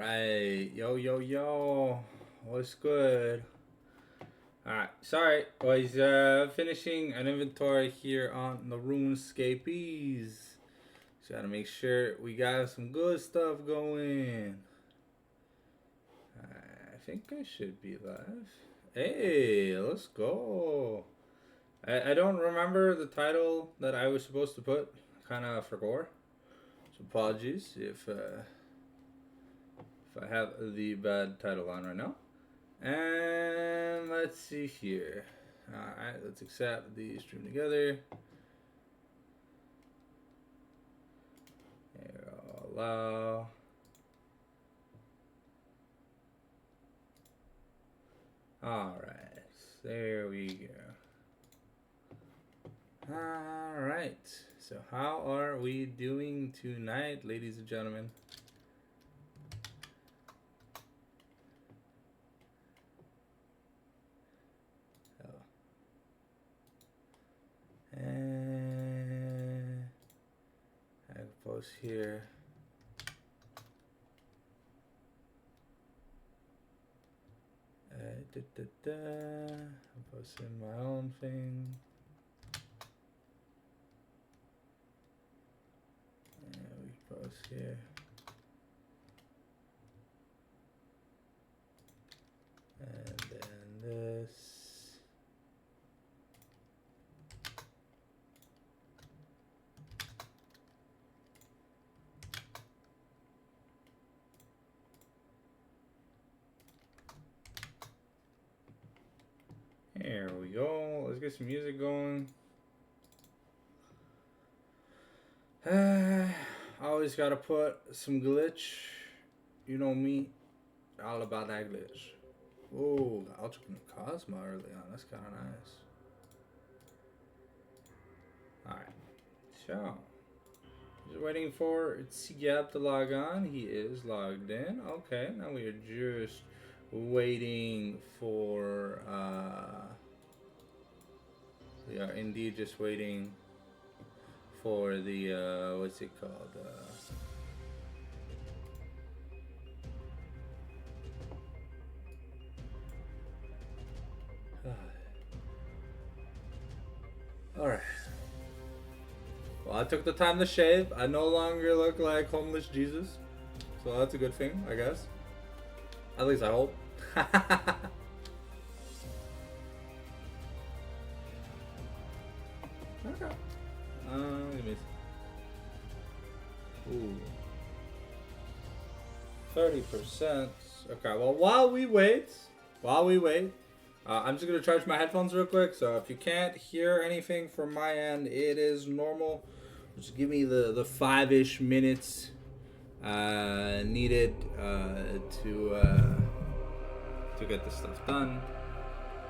Right, yo, what's good? Alright, sorry, was finishing an inventory here on the RuneScapees. Just gotta make sure we got some good stuff going. I think I should be live. Hey, let's go. I don't remember the title that I was supposed to put. Kind of forgot. So apologies if I have the bad title on right now. And let's see here. Alright, let's accept the stream together. Here, allow. Alright, there we go. Alright, so how are we doing tonight, ladies and gentlemen? And I can post here. I'm posting my own thing. And we post here. And then this. There we go. Let's get some music going. Always gotta put some glitch. You know me. All about that glitch. Oh, the Ultra Cosmo early on. That's kind of nice. Alright. So. Just waiting for Gab to log on. He is logged in. Okay. Now we are just waiting for. We are indeed just waiting for the what's it called? All right. Well, I took the time to shave. I no longer look like homeless Jesus, so that's a good thing, I guess. At least I hope. Okay. Give me. Ooh. 30%. Okay, well, while we wait, I'm just going to charge my headphones real quick. So if you can't hear anything from my end, it is normal. Just give me the 5-ish minutes needed to get this stuff done.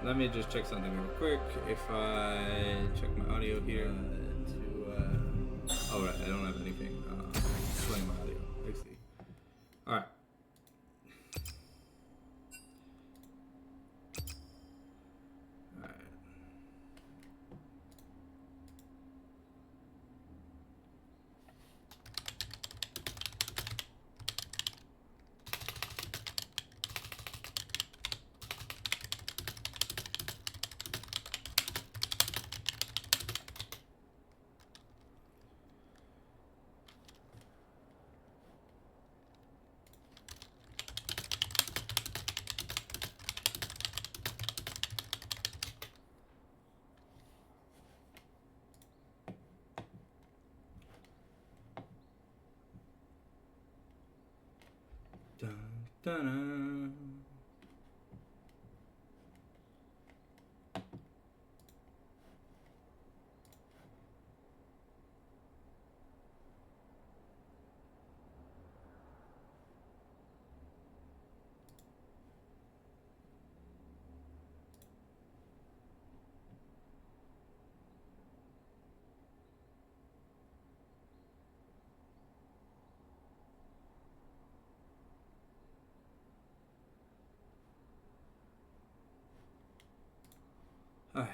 Let me just check something real quick. If I check my audio here all right, I don't have anything playing my audio. XD. All right. Dun, dun, dun. All right.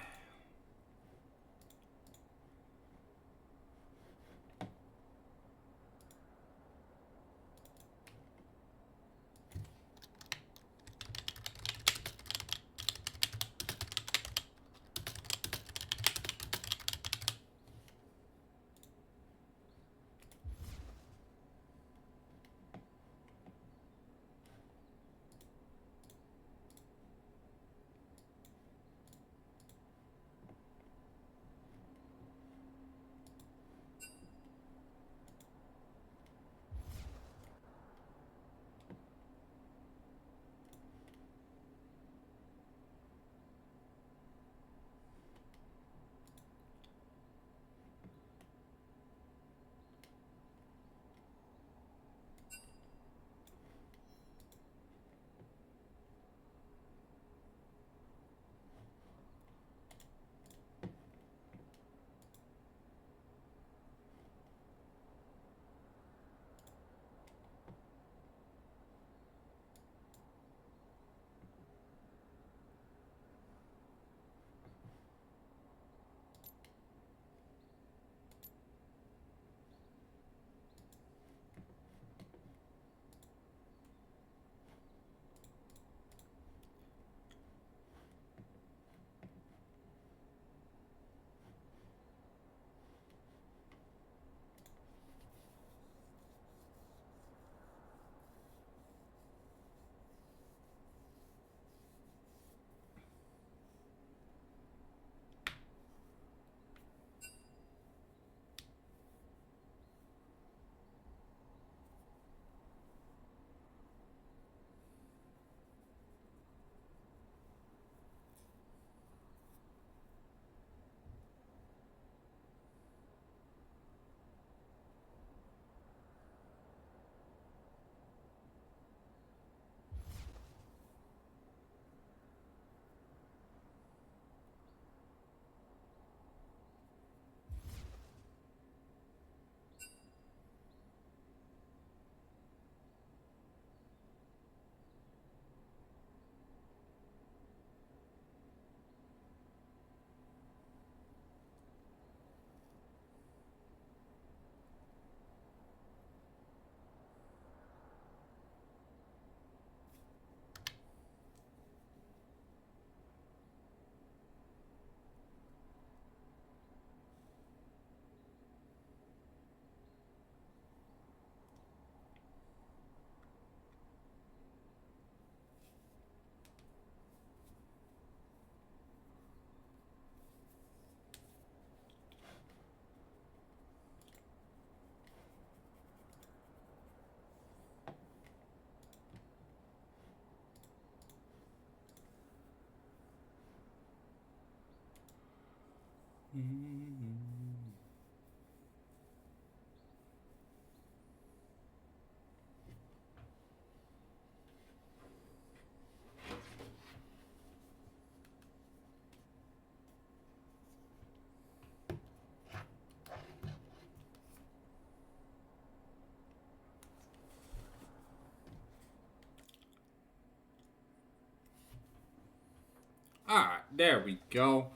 Alright, there we go.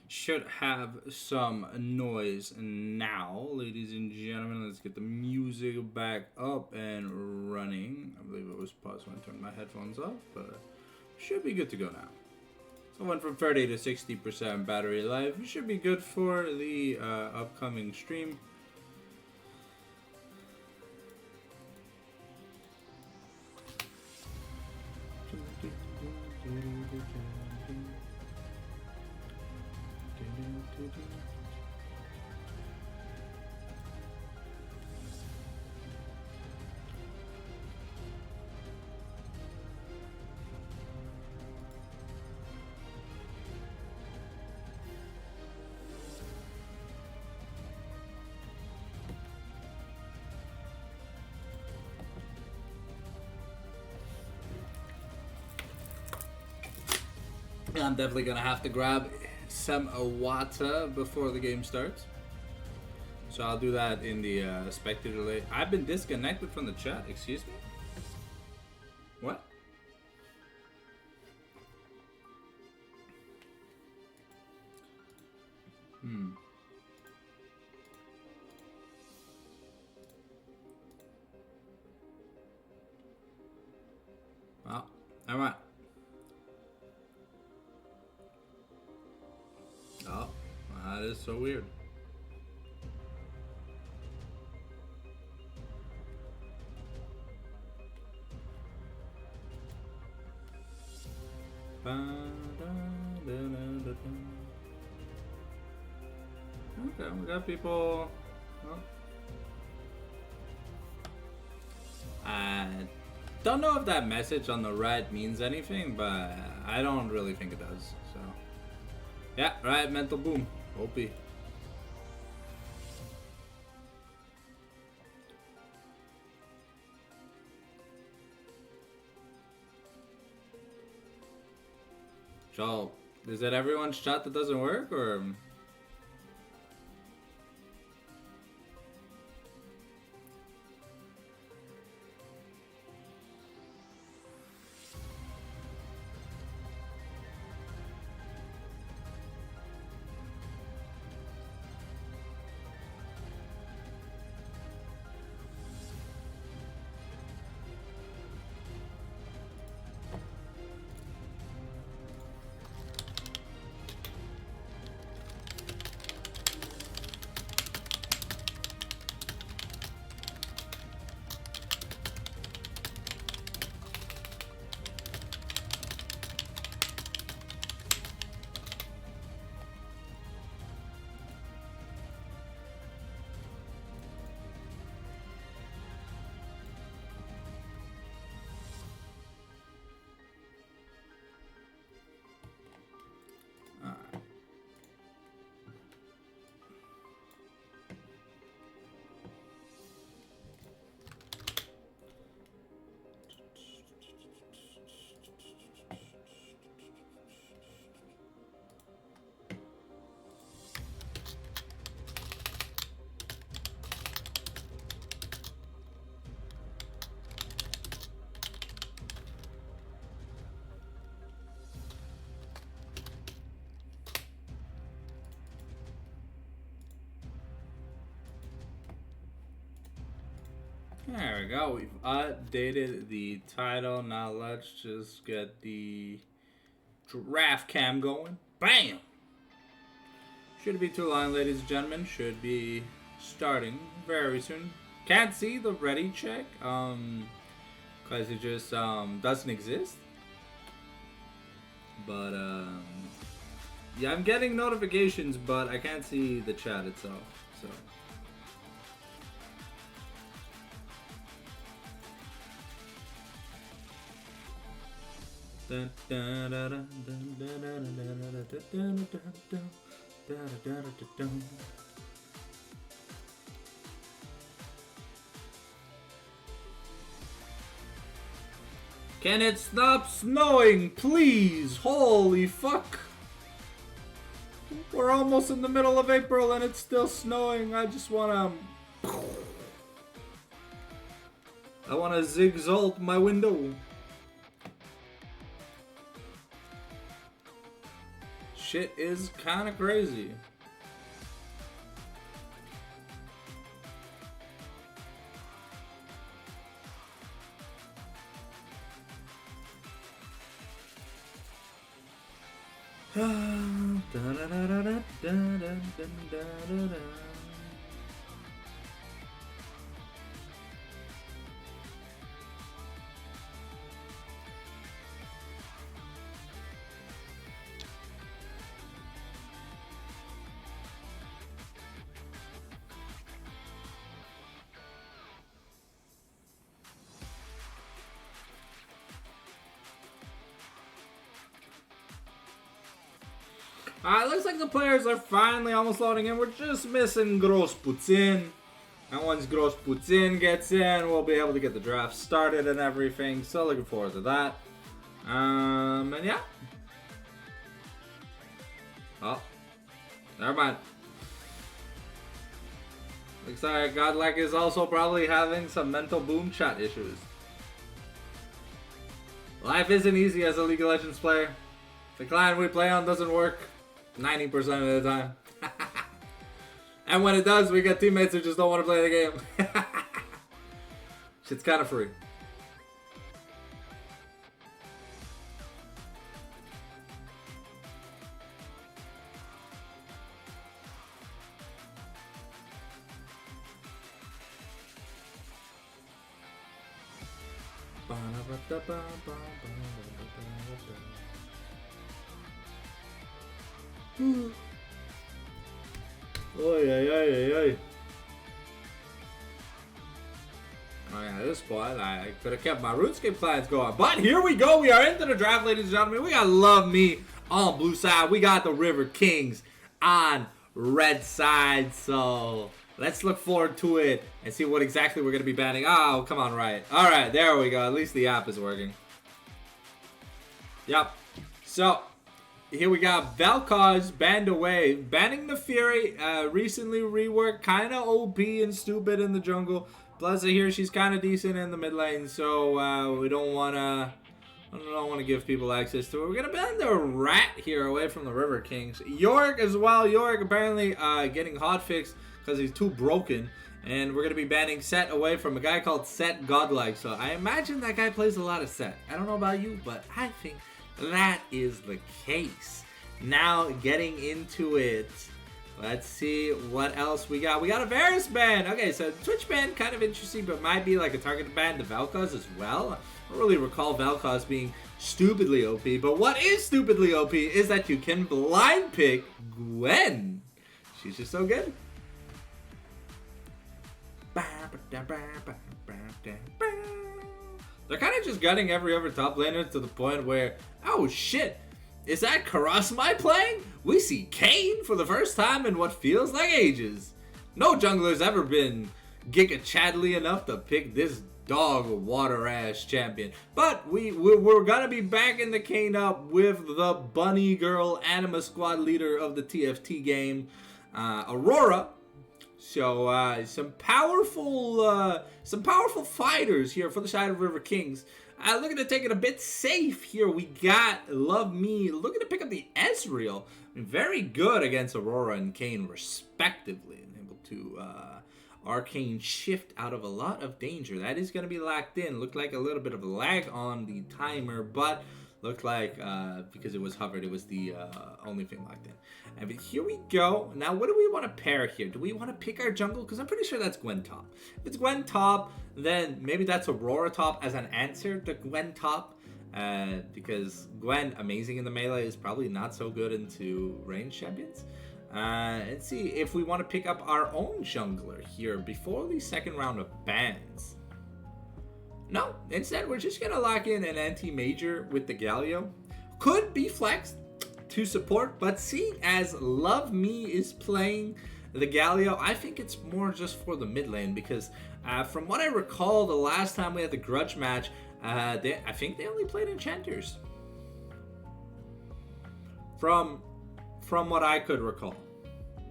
Should have some noise now, ladies and gentlemen. Let's get the music back up and running. I believe it was paused when I turned my headphones off, but should be good to go now. So went from 30 to 60% battery life. Should be good for the upcoming stream. I'm definitely gonna have to grab some water before the game starts. So I'll do that in the spectator lane. I've been disconnected from the chat, excuse me? What? Well, alright. Oh, that is so weird. Okay, we got people. Oh. I don't know if that message on the right means anything, but I don't really think it does. So, yeah, right, mental boom. OP. So, is it everyone's chat that doesn't work, or? There we go. We've updated the title. Now let's just get the draft cam going. Bam! Shouldn't be too long, ladies and gentlemen. Should be starting very soon. Can't see the ready check, because it just doesn't exist. But yeah, I'm getting notifications, but I can't see the chat itself. So. Can it stop snowing, please? Holy fuck. We're almost in the middle of April and it's still snowing. I wanna zigzalt my window. Shit is kinda crazy. Looks like the players are finally almost loading in. We're just missing Gross puts in. And once Gross puts in, gets in, we'll be able to get the draft started and everything. So looking forward to that. And yeah. Oh, never mind. Looks like Godlike is also probably having some mental boom chat issues. Life isn't easy as a League of Legends player. The client we play on doesn't work 90% of the time. And when it does, we get teammates who just don't want to play the game. Shit's kind of free. Oy, oy, oy, oy. Oh yeah, this squad, I could have kept my RuneScape clients going. But here we go. We are into the draft, ladies and gentlemen. We got Love Me on blue side. We got the River Kings on red side. So let's look forward to it and see what exactly we're going to be banning. Oh, come on, right. All right, there we go. At least the app is working. Yep. So here we got Vel'Koz banned away. Banning the Fury, recently reworked, kind of OP and stupid in the jungle. Blezza here, she's kind of decent in the mid lane, so we don't want to give people access to it. We're going to ban the Rat here away from the River Kings. Yorick as well. Yorick apparently getting hotfixed because he's too broken. And we're going to be banning Set away from a guy called Set Godlike. So I imagine that guy plays a lot of Set. I don't know about you, but I think that is the case. Now getting into it. Let's see what else we got. We got a Varus ban. Okay, so Twitch ban, kind of interesting, but might be like a targeted ban to Vel'Koz as well. I don't really recall Vel'Koz being stupidly OP, but what is stupidly OP is that you can blind pick Gwen. She's just so good. They're kind of just gutting every other top laner to the point where, oh shit, is that Karasmai playing? We see Kayn for the first time in what feels like ages. No jungler's ever been Giga Chadley enough to pick this dog water ass champion. But we're gonna be backing the Kayn up with the bunny girl anima squad leader of the TFT game, Aurora. So some powerful fighters here for the side of River Kings. Looking to take it a bit safe here. We got Love Me looking to pick up the Ezreal. Very good against Aurora and Kayn respectively. And able to Arcane shift out of a lot of danger. That is going to be locked in. Looked like a little bit of a lag on the timer, but looked like because it was hovered, it was the only thing locked in. And here we go. Now, what do we want to pair here? Do we want to pick our jungle? Because I'm pretty sure that's Gwen top. If it's Gwen top, then maybe that's Aurora top as an answer to Gwen top. Because Gwen, amazing in the melee, is probably not so good into range champions. And see if we want to pick up our own jungler here before the second round of bans. No, instead we're just going to lock in an anti-major with the Galio. Could be flexed. to support, but seeing as Love Me is playing the Galio, I think it's more just for the mid lane because from what I recall, the last time we had the grudge match, I think they only played enchanters. From what I could recall.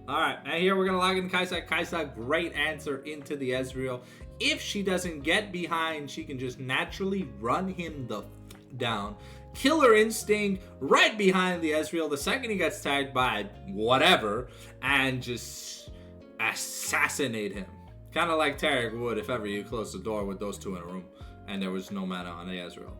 Alright, and here we're going to log in Kai'Sa. Kai'Sa, great answer into the Ezreal. If she doesn't get behind, she can just naturally run him down. Killer Instinct right behind the Ezreal the second he gets tagged by whatever, and just assassinate him. Kind of like Tarek would if ever you closed the door with those two in a room and there was no mana on the Ezreal.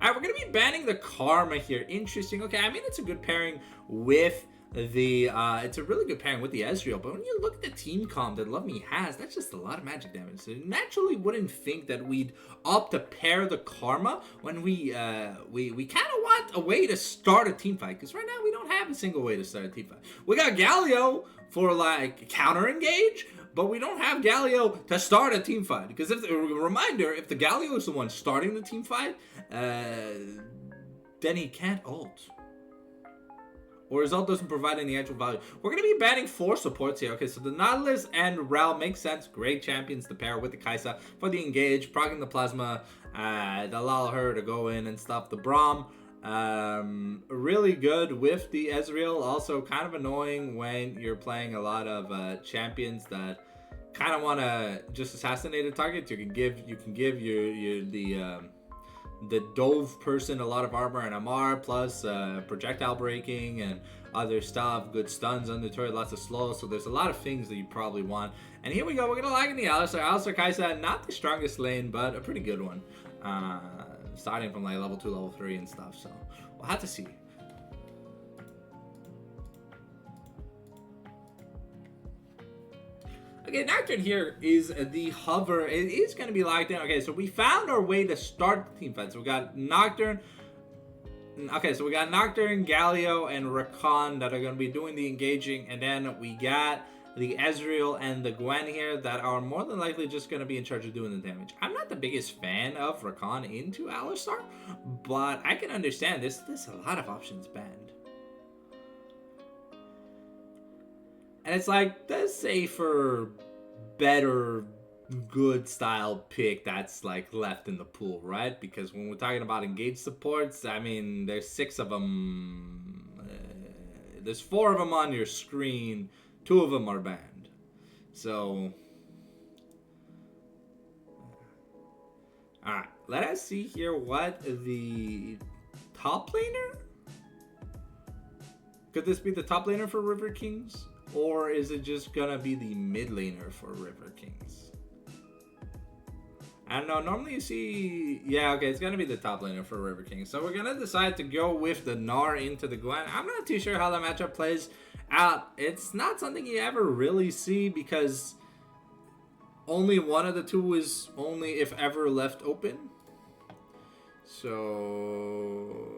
Alright, we're going to be banning the Karma here. Interesting. Okay, I mean, it's a good pairing with the it's a really good pairing with the Ezreal, but when you look at the team comp that Love Me has, that's just a lot of magic damage. So you naturally wouldn't think that we'd opt to pair the Karma when we kind of want a way to start a team fight, because right now we don't have a single way to start a team fight. We got Galio for like counter engage, but we don't have Galio to start a team fight, because if the Galio is the one starting the team fight, then he can't ult. Or his ult doesn't provide any actual value. We're going to be banning 4 supports here. Okay, so the Nautilus and Rel makes sense. Great champions to pair with the Kai'Sa for the engage, proccing the Plasma, that allow her to go in and stuff. The Braum, really good with the Ezreal. Also kind of annoying when you're playing a lot of champions that kind of want to just assassinate a target. You can give the Dove person a lot of armor and MR, plus projectile breaking and other stuff, good stuns on the turret, lots of slow, so there's a lot of things that you probably want. And here we go, we're going to lag in the Alistar. Alistar Kai'Sa, not the strongest lane, but a pretty good one. Starting from like level 2, level 3 and stuff, so we'll have to see. Okay, Nocturne here is the hover. It is going to be locked in. Okay, so we found our way to start the team fight. So we got Nocturne. Okay, so we got Nocturne, Galio, and Rakan that are going to be doing the engaging. And then we got the Ezreal and the Gwen here that are more than likely just going to be in charge of doing the damage. I'm not the biggest fan of Rakan into Alistar, but I can understand this. There's a lot of options banned. And it's like the safer, better, good style pick that's like left in the pool, right? Because when we're talking about engaged supports, I mean, there's 6 of them. There's 4 of them on your screen. 2 of them are banned. So, alright, let us see here what the top laner? Could this be the top laner for River Kings? Or is it just gonna be the mid laner for River Kings? I don't know. Normally you see... Yeah, okay, it's gonna be the top laner for River Kings. So we're gonna decide to go with the Gnar into the Gwen. I'm not too sure how that matchup plays out. It's not something you ever really see because only one of the two is only if ever left open. So...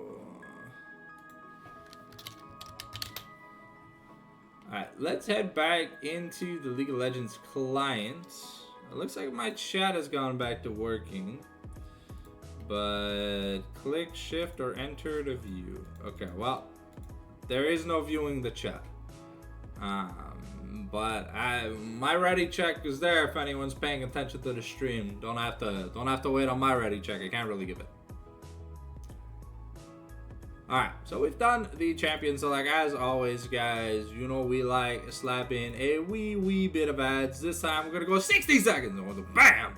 Alright, let's head back into the League of Legends client. It looks like my chat has gone back to working. But click shift or enter to view. Okay, well, there is no viewing the chat. But my ready check is there if anyone's paying attention to the stream. Don't have to wait on my ready check. I can't really give it. Alright, so we've done the champion select. As always, guys, you know we like slapping a wee bit of ads. This time we're gonna go 60 seconds. Bam!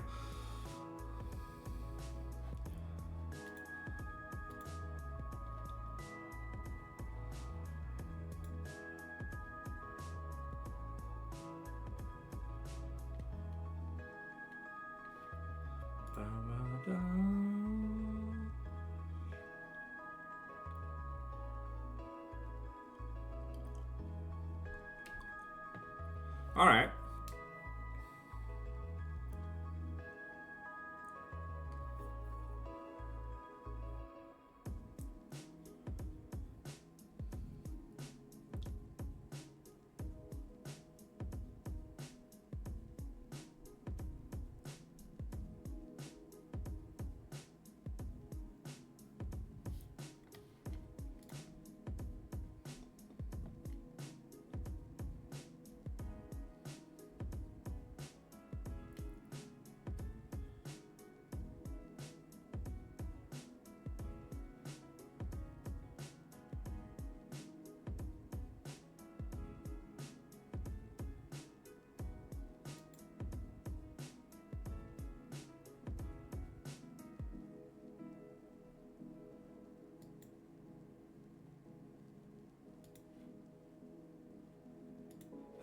All right.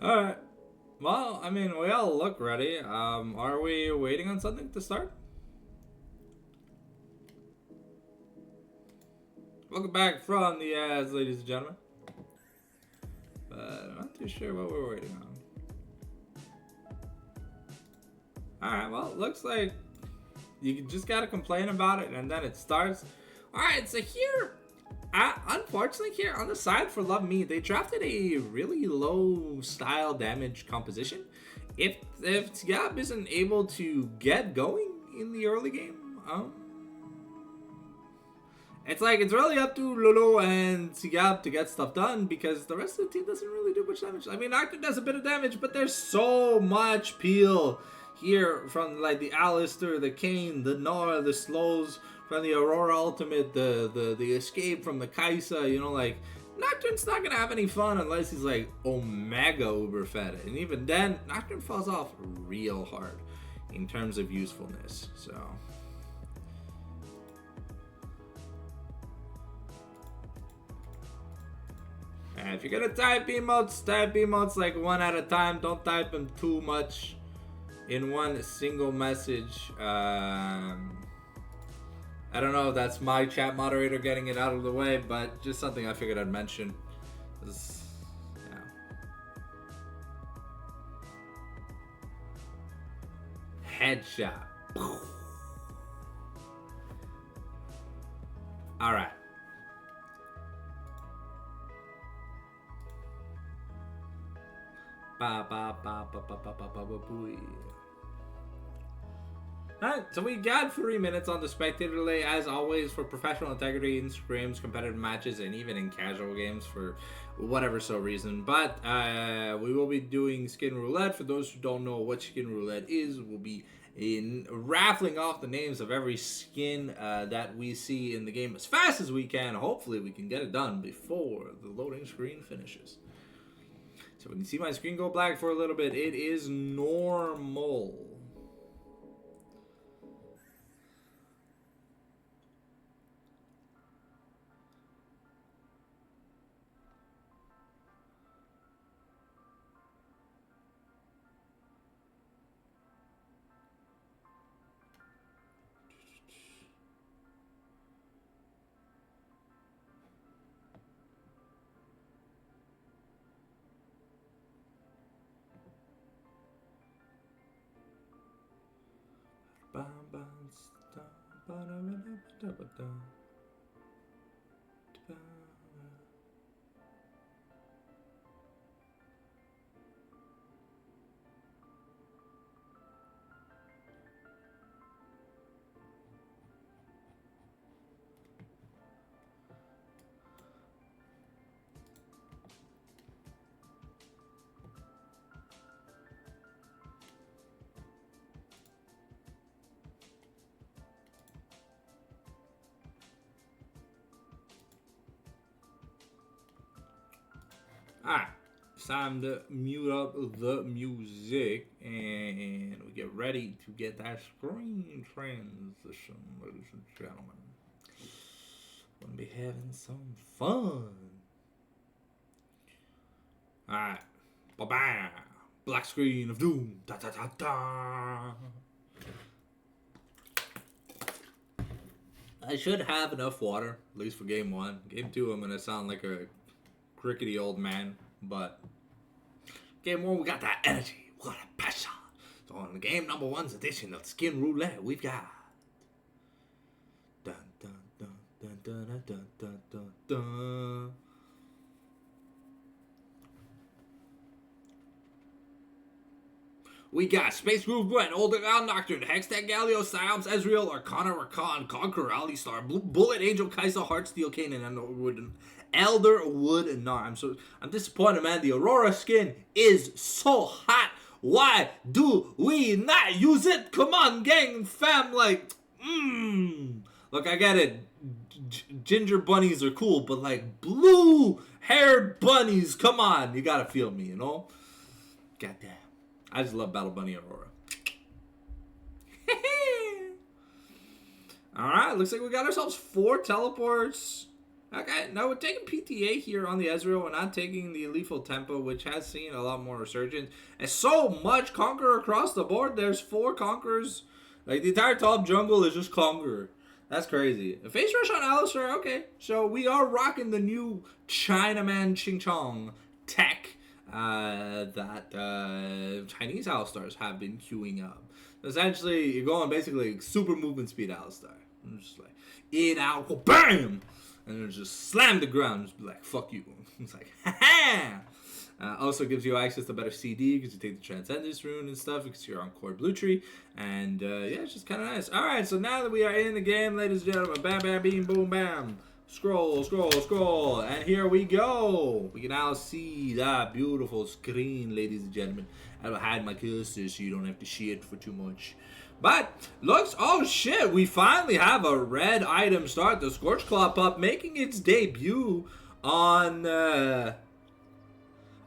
Alright. Well, I mean, we all look ready. Are we waiting on something to start? Welcome back from the ads, ladies and gentlemen. But I'm not too sure what we're waiting on. Alright, well, looks like you just gotta complain about it and then it starts. Alright, so here, unfortunately here on the side for Love Me, they drafted a really low style damage composition. If Tsiab isn't able to get going in the early game, it's like it's really up to Lolo and Tsiab to get stuff done because the rest of the team doesn't really do much damage. I mean, Arthur does a bit of damage, but there's so much peel here from like the Alistair, the Kayn, the Nora, the slows from the Aurora Ultimate, the escape from the Kaisa. You know, like Nocturne's not gonna have any fun unless he's like Omega Uberfed, and even then, Nocturne falls off real hard in terms of usefulness. So. And if you're gonna type emotes like one at a time. Don't type them too much in one single message. I don't know if that's my chat moderator getting it out of the way, but just something I figured I'd mention. Yeah. Headshot. All right. Alright, so we got 3 minutes on the spectator delay, as always, for professional integrity in scrims, competitive matches, and even in casual games for whatever reason. But we will be doing skin roulette. For those who don't know what skin roulette is, we'll be raffling off the names of every skin that we see in the game as fast as we can. Hopefully we can get it done before the loading screen finishes. So when you see my screen go black for a little bit, it is normal. Alright, it's time to mute up the music and we get ready to get that screen transition, ladies and gentlemen. Gonna be having some fun. Alright, bye-bye. Black screen of doom. Da da da da. I should have enough water, at least for game 1. Game 2, I'm gonna sound like a crickety old man, but game 1, we got that energy, we got that passion. So on the game number 1's edition of Skin Roulette, we've got dun dun dun dun dun dun dun dun dun. We got Space Groove Brent, Olderon Nocturne, Hextech Galio, Psyops, Ezreal, Arcana Rakan, Conqueror, Alistar, Bullet Angel, Kaisa, Heartsteel, Kanan, and Elderwood Nar. I'm disappointed, man. The Aurora skin is so hot. Why do we not use it? Come on, gang, fam, like, Look, I get it. Ginger bunnies are cool, but like blue-haired bunnies, come on, you gotta feel me, you know? Goddamn. I just love Battle Bunny Aurora. Alright, looks like we got ourselves 4 teleports. Okay, now we're taking PTA here on the Ezreal. We're not taking the Lethal Tempo, which has seen a lot more resurgence. And so much Conqueror across the board. There's 4 Conquerors. Like, the entire top jungle is just Conqueror. That's crazy. A face rush on Alistar, okay. So we are rocking the new Chinaman Ching Chong tech that Chinese Alistars have been queuing up. Essentially, you're going basically super movement speed Alistar. I'm just like, in, out, go, bam! And then just slam the ground, just be like, fuck you. It's like, ha-ha! Also gives you access to better CD because you take the Transcendence rune and stuff because you're on Core Blue Tree. And yeah, it's just kind of nice. Alright, so now that we are in the game, ladies and gentlemen, bam, bam, beam, boom, bam. Scroll, scroll, scroll. And here we go. We can now see that beautiful screen, ladies and gentlemen. I will hide my cursor so you don't have to see it for too much. But looks, oh shit, we finally have a red item start. The Scorch Claw pup making its debut on a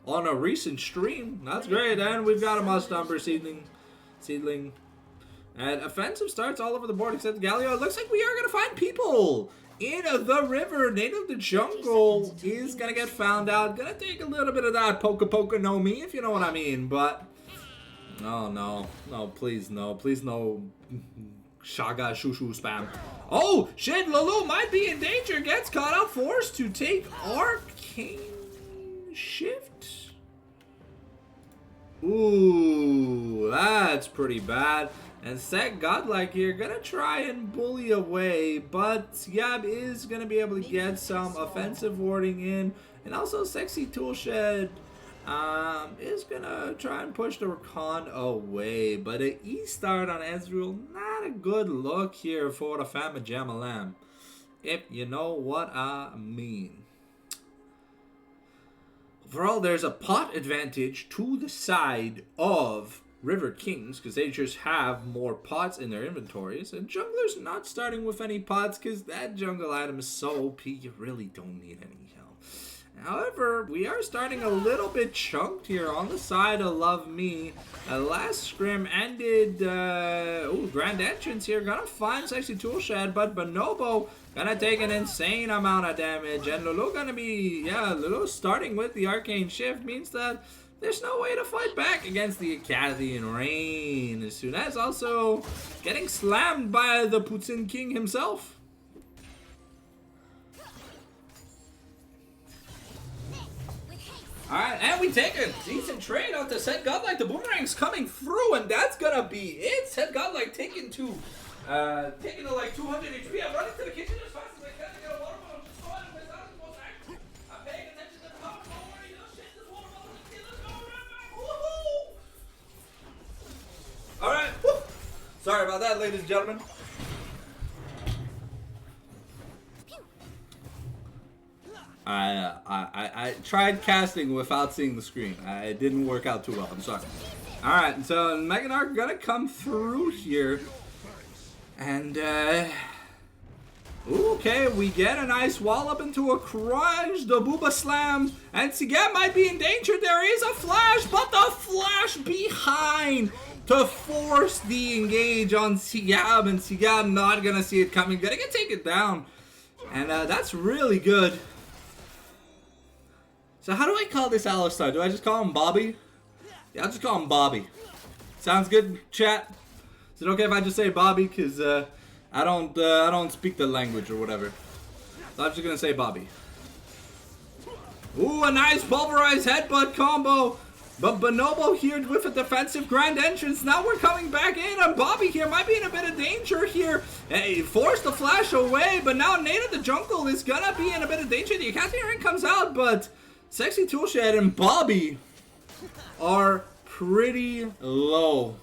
recent stream. That's great. And we've got a Must-Number seedling. And offensive starts all over the board except Galio. It looks like we are going to find people in the river. Native of the Jungle is going to get found out. Going to take a little bit of that Poka no me, if you know what I mean. But oh no, no, please no, Shaga Shushu spam. Oh shit, Lulu might be in danger. Gets caught up, forced to take Arcane Shift. Ooh, that's pretty bad. And Set Godlike here gonna try and bully away, but Siab is gonna be able to get some offensive warding in, and also Sexy Toolshed is gonna try and push the Rakan away, but an E-start on Ezreal, not a good look here for the Fama Jamalam, if you know what I mean. Overall, there's a pot advantage to the side of River Kings because they just have more pots in their inventories, and junglers not starting with any pots because that jungle item is so OP, you really don't need any help. However, we are starting a little bit chunked here on the side of Love Me. Last scrim ended, Grand Entrance here, gonna find Sexy Toolshed, but Bonobo gonna take an insane amount of damage, and Lulu gonna be, Lulu starting with the Arcane Shift means that there's no way to fight back against the Acadian Rain. As soon as also getting slammed by the Putin King himself. Alright, and we take a decent trade out to Set Godlike. The boomerang's coming through, and that's gonna be it. Set Godlike taking to like 200 HP. I'm running to the kitchen as fast as I can to get a water bottle. Just go ahead and miss out on the most action. I'm paying attention to the top. Don't worry, you'll shit this water bottle. Let's go right back. Woohoo! Alright, sorry about that, ladies and gentlemen. I tried casting without seeing the screen. It didn't work out too well. I'm sorry. Alright, so Meganark gonna come through here. And, okay, we get a nice wall up into a crunch. The Booba Slam. And Sigab might be in danger. There is a flash, but the flash behind to force the engage on Sigab. And Sigab not gonna see it coming. Gonna get taken down. And, that's really good. So how do I call this Alistar? Do I just call him Bobby? Yeah, I'll just call him Bobby. Sounds good, chat? Is it okay if I just say Bobby? Because I don't speak the language or whatever. So I'm just going to say Bobby. Ooh, a nice pulverized headbutt combo. But Bonobo here with a defensive Grand Entrance. Now we're coming back in, and Bobby here might be in a bit of danger here. He forced the flash away, but now Native the Jungle is going to be in a bit of danger. The Acadian Ring comes out, but Sexy Toolshed and Bobby are pretty low.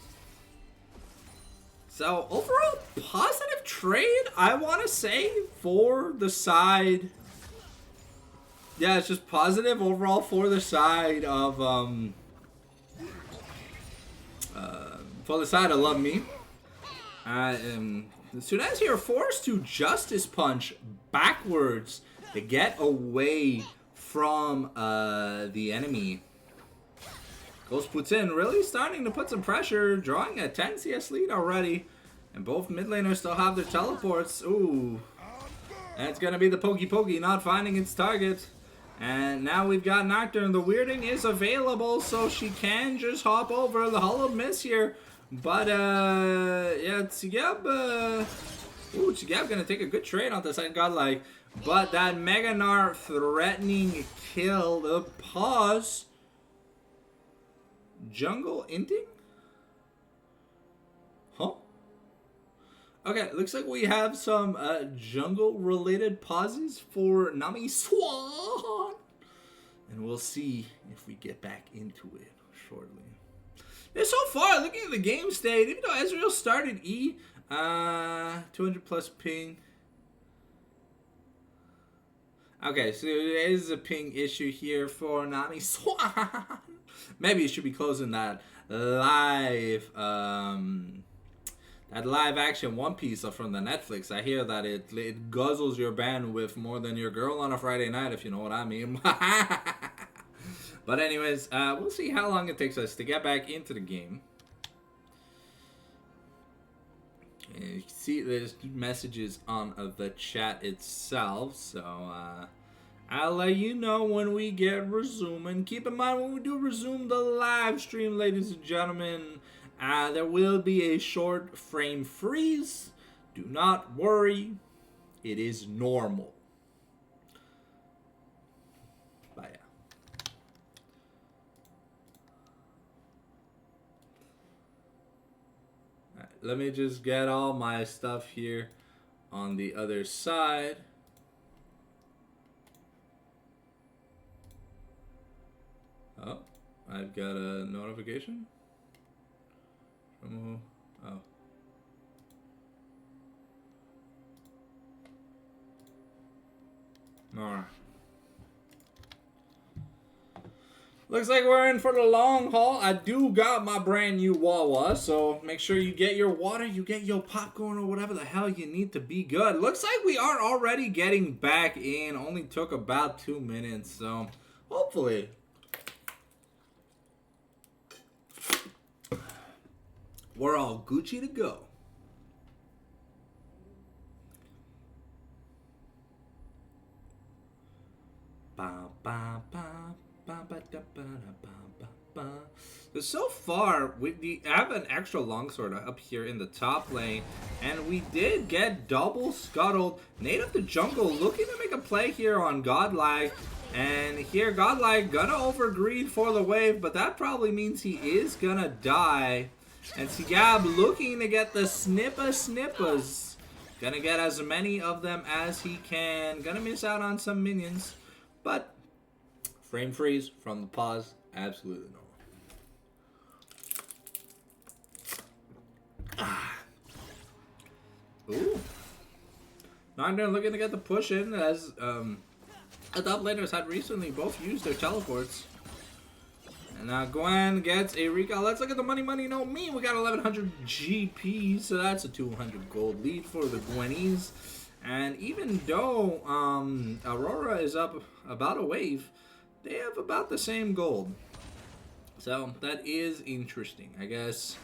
So overall, positive trade, I want to say, for the side. Yeah, it's just positive overall for the side of Love Me. As soon as you're forced to Justice Punch backwards to get away from the enemy, Ghost puts in, really starting to put some pressure, drawing a 10 CS lead already, and both mid laners still have their teleports. Ooh. And it's going to be the Pokey Pokey not finding its target. And now we've got Nocturne. The Weirding is available, so she can just hop over the Hollow Miss here. But, yeah, Tsigab, Tsigab gonna take a good trade on the second Godlike. But that Mega Gnar threatening kill, the pause. Jungle Inting? Huh? Okay, looks like we have some jungle-related pauses for Nami Swan. And we'll see if we get back into it shortly. Yeah, so far, looking at the game state, even though Ezreal started E, 200 plus ping. Okay, so there is a ping issue here for Nami Swan. Maybe you should be closing that live, action One Piece from the Netflix. I hear that it guzzles your bandwidth more than your girl on a Friday night, if you know what I mean. But anyways, we'll see how long it takes us to get back into the game. And you can see there's messages on the chat itself, so I'll let you know when we get resume. And keep in mind, when we do resume the live stream, ladies and gentlemen, there will be a short frame freeze. Do not worry, it is normal. But yeah. Alright, let me just get all my stuff here on the other side. Oh, I've got a notification. From who? Oh. Alright. Looks like we're in for the long haul. I do got my brand new Wawa, so make sure you get your water, you get your popcorn, or whatever the hell you need to be good. Looks like we are already getting back in. Only took about 2 minutes, so hopefully we're all Gucci to go. So far, we have an extra longsword up here in the top lane, and we did get double scuttled. Native the jungle looking to make a play here on Godlike, and here Godlike gonna overgreed for the wave, but that probably means he is gonna die. And Tsigab looking to get the snippas. Gonna get as many of them as he can. Gonna miss out on some minions. But frame freeze from the pause, absolutely no. Ooh. Nocturne looking to get the push in as the top laners had recently both used their teleports. And now Gwen gets a recall. Let's look at the money, no me. We got 1100 GP, so that's a 200 gold lead for the Gwennies. And even though Aurora is up about a wave, they have about the same gold. So that is interesting. I guess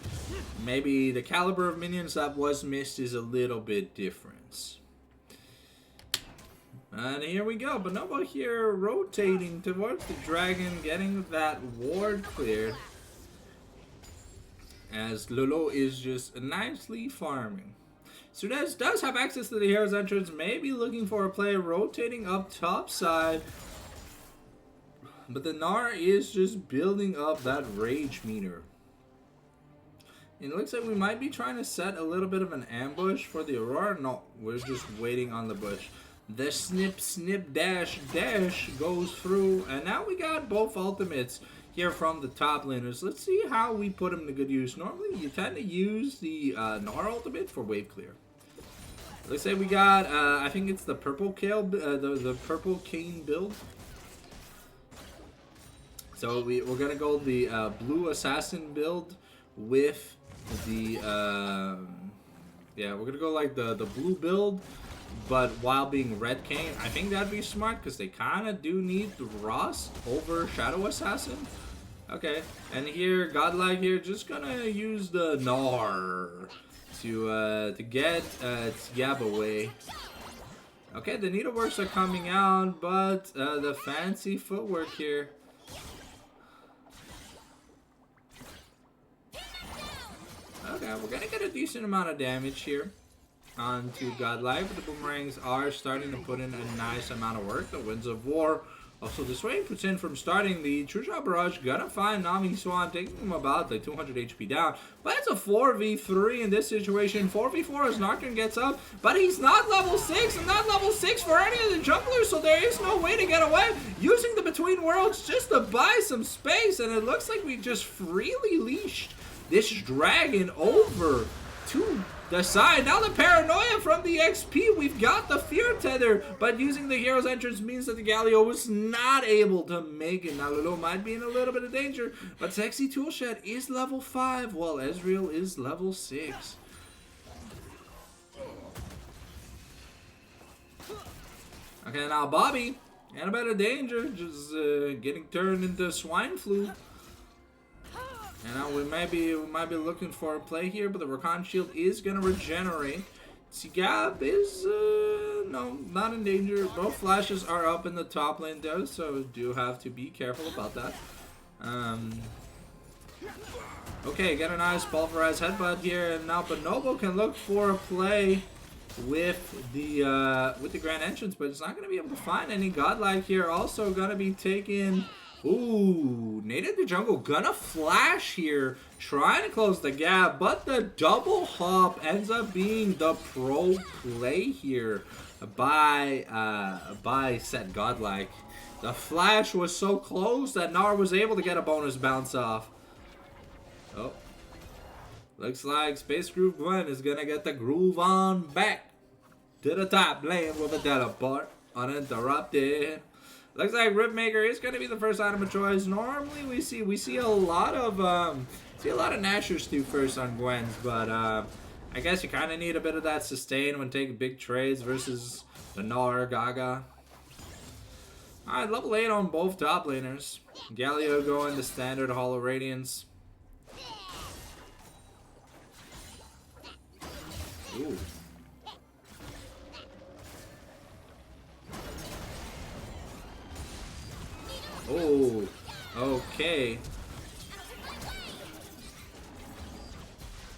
maybe the caliber of minions that was missed is a little bit different. And here we go. Bonobo here rotating towards the dragon, getting that ward cleared. As Lolo is just nicely farming. Sudez does have access to the hero's entrance, maybe looking for a play, rotating up top side. But the Gnar is just building up that rage meter. It looks like we might be trying to set a little bit of an ambush for the Aurora. No, we're just waiting on the bush. The snip, snip, dash, dash goes through. And now we got both ultimates here from the top laners. Let's see how we put them to good use. Normally, you tend to use the Gnar ultimate for wave clear. Let's say we got, I think it's the purple kale, the purple cane build. So we're gonna go the blue assassin build with the yeah, we're gonna go like the blue build, but while being red cane. I think that'd be smart because they kind of do need the Ross over Shadow Assassin. Okay, and here Godlike here just gonna use the Gnar to get Tsigab away. Okay, the needleworks are coming out, but the fancy footwork here. Okay, we're gonna get a decent amount of damage here onto Godlike, but the boomerangs are starting to put in a nice amount of work. The Winds of War also dissuading Putin from starting. The True Shot Barrage gonna find Nami Swan, taking him about like 200 HP down. But it's a 4v3 in this situation. 4v4 as Nocturne gets up, but he's not level 6 and not level 6 for any of the junglers, so there is no way to get away. Using the Between Worlds just to buy some space, and it looks like we just freely leashed this dragon over to the side. Now the paranoia from the XP. We've got the fear tether, but using the hero's entrance means that the Galio was not able to make it. Now Lulu might be in a little bit of danger, but Sexy Toolshed is level 5 while Ezreal is level 6. Okay, now Bobby in a bit of danger, just getting turned into swine flu. And now we might be looking for a play here, but the Rakan Shield is gonna regenerate. Gab is no, not in danger. Both flashes are up in the top lane though, so do have to be careful about that. Okay, get a nice pulverized headbutt here, and now Bonobo can look for a play with the Grand Entrance, but it's not gonna be able to find any. Godlike here also gonna be taken. Ooh, Native the Jungle gonna flash here, trying to close the gap, but the double hop ends up being the pro play here by Set Godlike. The flash was so close that Nar was able to get a bonus bounce off. Oh, looks like Space Groove Gwen is gonna get the groove on back to the top lane with a teleport uninterrupted. Looks like Ripmaker is going to be the first item of choice. Normally we see a lot of Nashers do first on Gwen's, but I guess you kind of need a bit of that sustain when taking big trades versus the Gnar Gaga. All right, level 8 on both top laners. Galio going to standard Hollow Radiance. Ooh. Oh, okay.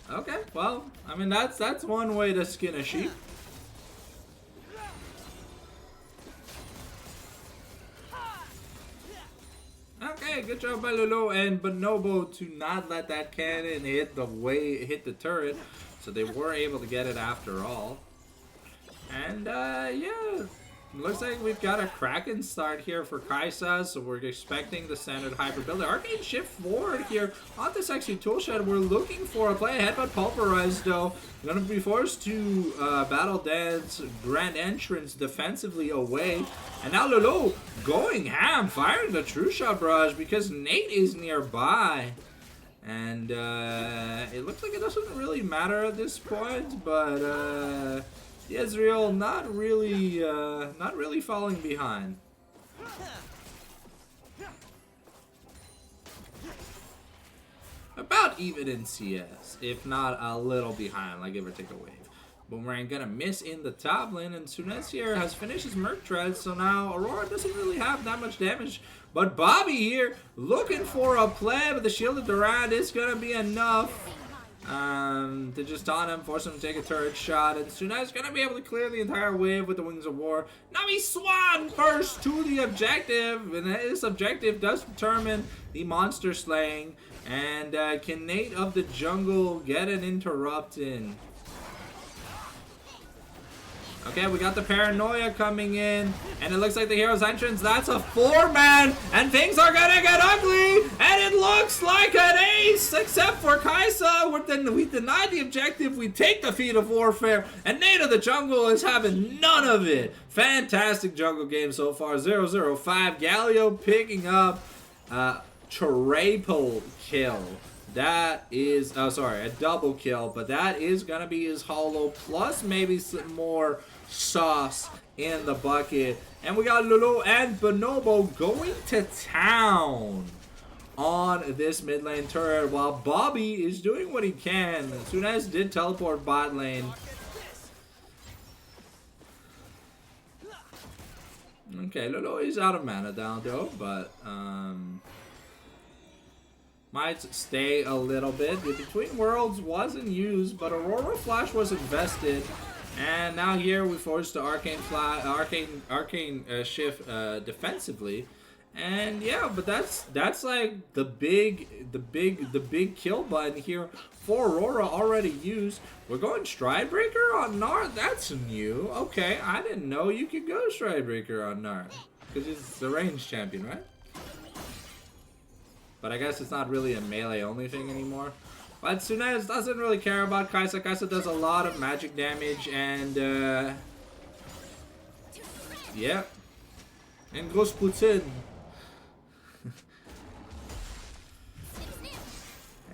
Okay, well, I mean that's one way to skin a sheep. Okay, good job by Lulu and Bonobo to not let that cannon hit the turret, so they were able to get it after all. And yeah. Looks like we've got a Kraken start here for Kaisa, so we're expecting the standard hyper build. Arcane shift forward here on the Sexy Toolshed. We're looking for a play ahead, but pulverized though. Gonna be forced to battle dance Grand Entrance defensively away. And now Lulu going ham, firing the True Shot Barrage because Nate is nearby. And it looks like it doesn't really matter at this point, but Ezreal not really falling behind. About even in CS, if not a little behind, like give or take a wave. Boomerang gonna miss in the top lane, and Sunez here has finished his Merc Tread, so now Aurora doesn't really have that much damage. But Bobby here looking for a play, but the Shield of Durand is gonna be enough. To just taunt him, force him to take a turret shot, and Sunez gonna be able to clear the entire wave with the Wings of War. Nami Swan first to the objective, and this objective does determine the monster slaying. And can Nate of the Jungle get an interrupt in? Okay, we got the Paranoia coming in, and it looks like the hero's entrance, that's a 4-man, and things are gonna get ugly, and it looks like an ace, except for Kaisa. We deny the objective, we take the feat of warfare, and Nate of the Jungle is having none of it. Fantastic jungle game so far, 0-0-5, Galio picking up triple kill. That is, oh sorry, a double kill, but that is gonna be his holo, plus maybe some more sauce in the bucket. And we got Lulu and Bonobo going to town on this mid lane turret, while Bobby is doing what he can. Sunez did teleport bot lane. Okay, Lolo is out of mana down though, but might stay a little bit. The Between Worlds wasn't used, but Aurora Flash was invested. And now here we forced the Arcane Shift defensively. And yeah, but that's like the big kill button here for Aurora already used. We're going Stridebreaker on Gnar. That's new. Okay, I didn't know you could go Stridebreaker on Gnar because it's the ranged champion, right? But I guess it's not really a melee only thing anymore. But Sunez doesn't really care about Kai'Sa. Kai'Sa does a lot of magic damage and yeah. And Ghost Putin.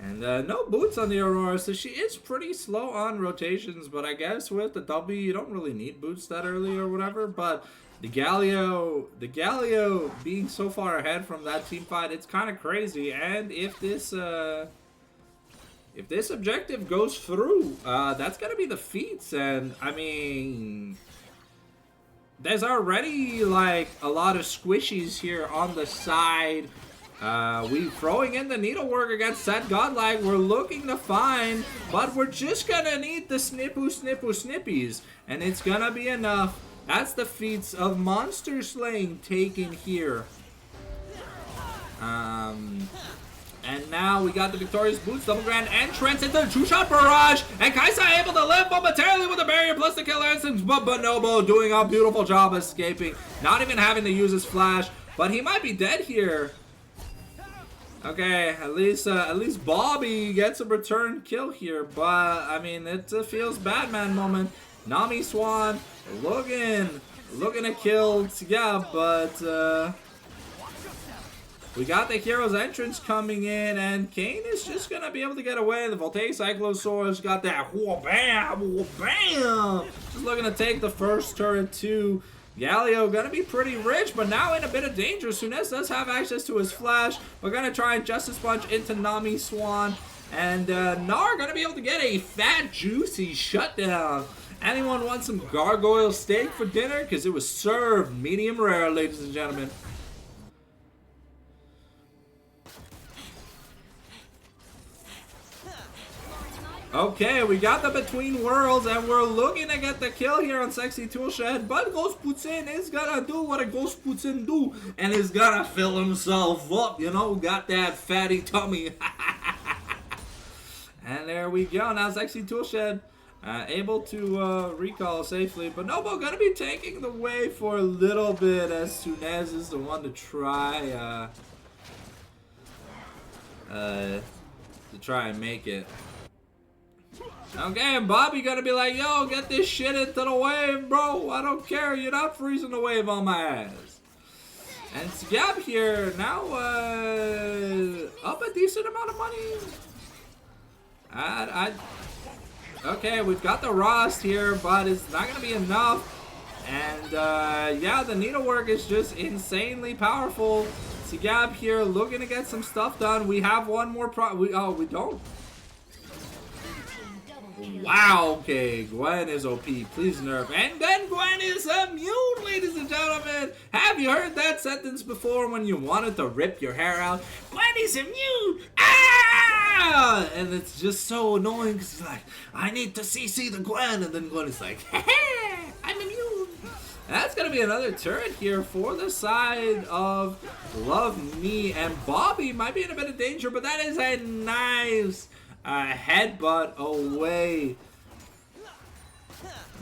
And no boots on the Aurora, so she is pretty slow on rotations, but I guess with the W you don't really need boots that early or whatever, but the Galio being so far ahead from that team fight, it's kind of crazy. And if this objective goes through, that's gonna be the feats. And I mean, there's already like a lot of squishies here on the side. We throwing in the needlework against Set Godlike. We're looking to find, but we're just gonna need the snippies, and it's gonna be enough. That's the feats of monster slaying taken here. And now we got the victorious boots, double grand entrance into the two-shot barrage, and Kai'Sa able to live momentarily with the barrier plus the kill instance, but Bonobo doing a beautiful job escaping, not even having to use his flash, but he might be dead here. Okay, at least Bobby gets a return kill here, but I mean it feels Batman moment. Nami Swan looking to kill, yeah, but we got the hero's entrance coming in, and Kane is just gonna be able to get away. The Voltaic Cyclosaurus got that whoa bam, whoa bam. Just looking to take the first turret too. Galio gonna be pretty rich, but now in a bit of danger. Sunez does have access to his flash. We're gonna try and Justice Punch into Nami Swan, and Gnar gonna be able to get a fat, juicy shutdown. Anyone want some gargoyle steak for dinner? Because it was served medium rare, ladies and gentlemen. Okay, we got the Between Worlds, and we're looking to get the kill here on Sexy Toolshed, but Ghost Putin is gonna do what a Ghost Putin do, and is gonna fill himself up, you know, got that fatty tummy. And there we go, now Sexy Toolshed able to recall safely, but Nobo gonna be taking the way for a little bit, as Sunez is the one to try and make it. Okay, and Bobby gonna be like, yo, get this shit into the wave, bro. I don't care. You're not freezing the wave on my ass. And Scab here now up a decent amount of money. Okay, we've got the Rost here, but it's not gonna be enough. And yeah, the needlework is just insanely powerful. Scab here looking to get some stuff done. We have one more we don't. Wow, okay, Gwen is OP, please nerf. And then Gwen is immune, ladies and gentlemen. Have you heard that sentence before when you wanted to rip your hair out? Gwen is immune! Ah! And it's just so annoying because it's like, I need to CC the Gwen. And then Gwen is like, hey, I'm immune. That's going to be another turret here for the side of Love Me. And Bobby might be in a bit of danger, but that is a nice headbutt away.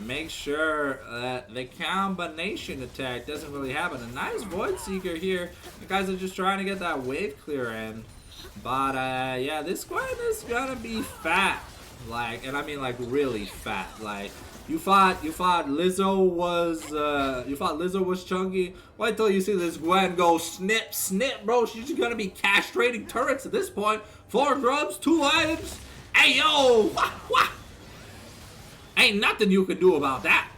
Make sure that the combination attack doesn't really happen. A nice Void Seeker here. The guys are just trying to get that wave clear in. But yeah, this Gwen is gonna be fat. Like, and I mean like really fat. Like, you thought Lizzo was chunky. Wait till you see this Gwen go snip, snip, bro. She's just gonna be castrating turrets at this point. 4 grubs, 2 items. Hey yo, wah, wah. Ain't nothing you can do about that.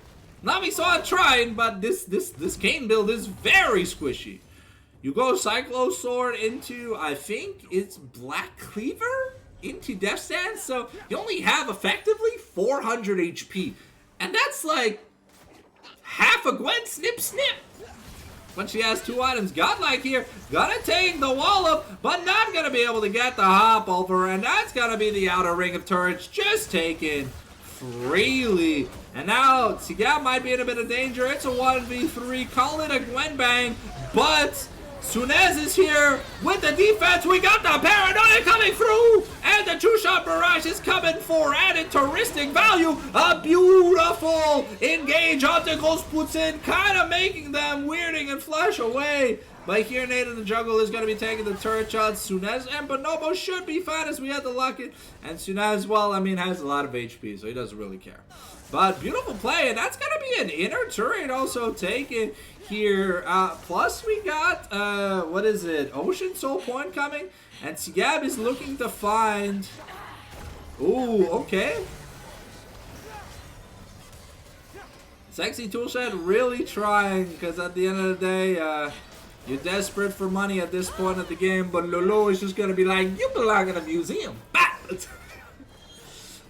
Nami saw it trying, but this Kane build is very squishy. You go Cyclo Sword into, I think it's Black Cleaver into Death Stance, so you only have effectively 400 HP. And that's like half a Gwen snip snip. but she has 2 items. Godlike here, gonna take the wallop, but not gonna be able to get the hop over, and that's gonna be the outer ring of turrets just taken freely. And now Sigab might be in a bit of danger. It's a 1v3. Call it a Gwen Bang, but Sunez is here with the defense. We got the paranoia coming through, and the 2-shot barrage is coming for added touristic value. A beautiful engage Opticals puts in, kind of making them weirding and flash away. But here, Nate in the jungle is going to be taking the turret shots. Sunez and Bonobo should be fine as we had to lock it. And Sunez, well, I mean, has a lot of HP, so he doesn't really care. But beautiful play, and that's going to be an inner turret also taken here. Plus, we got, what is it, Ocean Soul Point coming. And Sigab is looking to find... Ooh, okay. Sexy Toolshed really trying, because at the end of the day, you're desperate for money at this point of the game, but Lolo is just going to be like, you belong in a museum.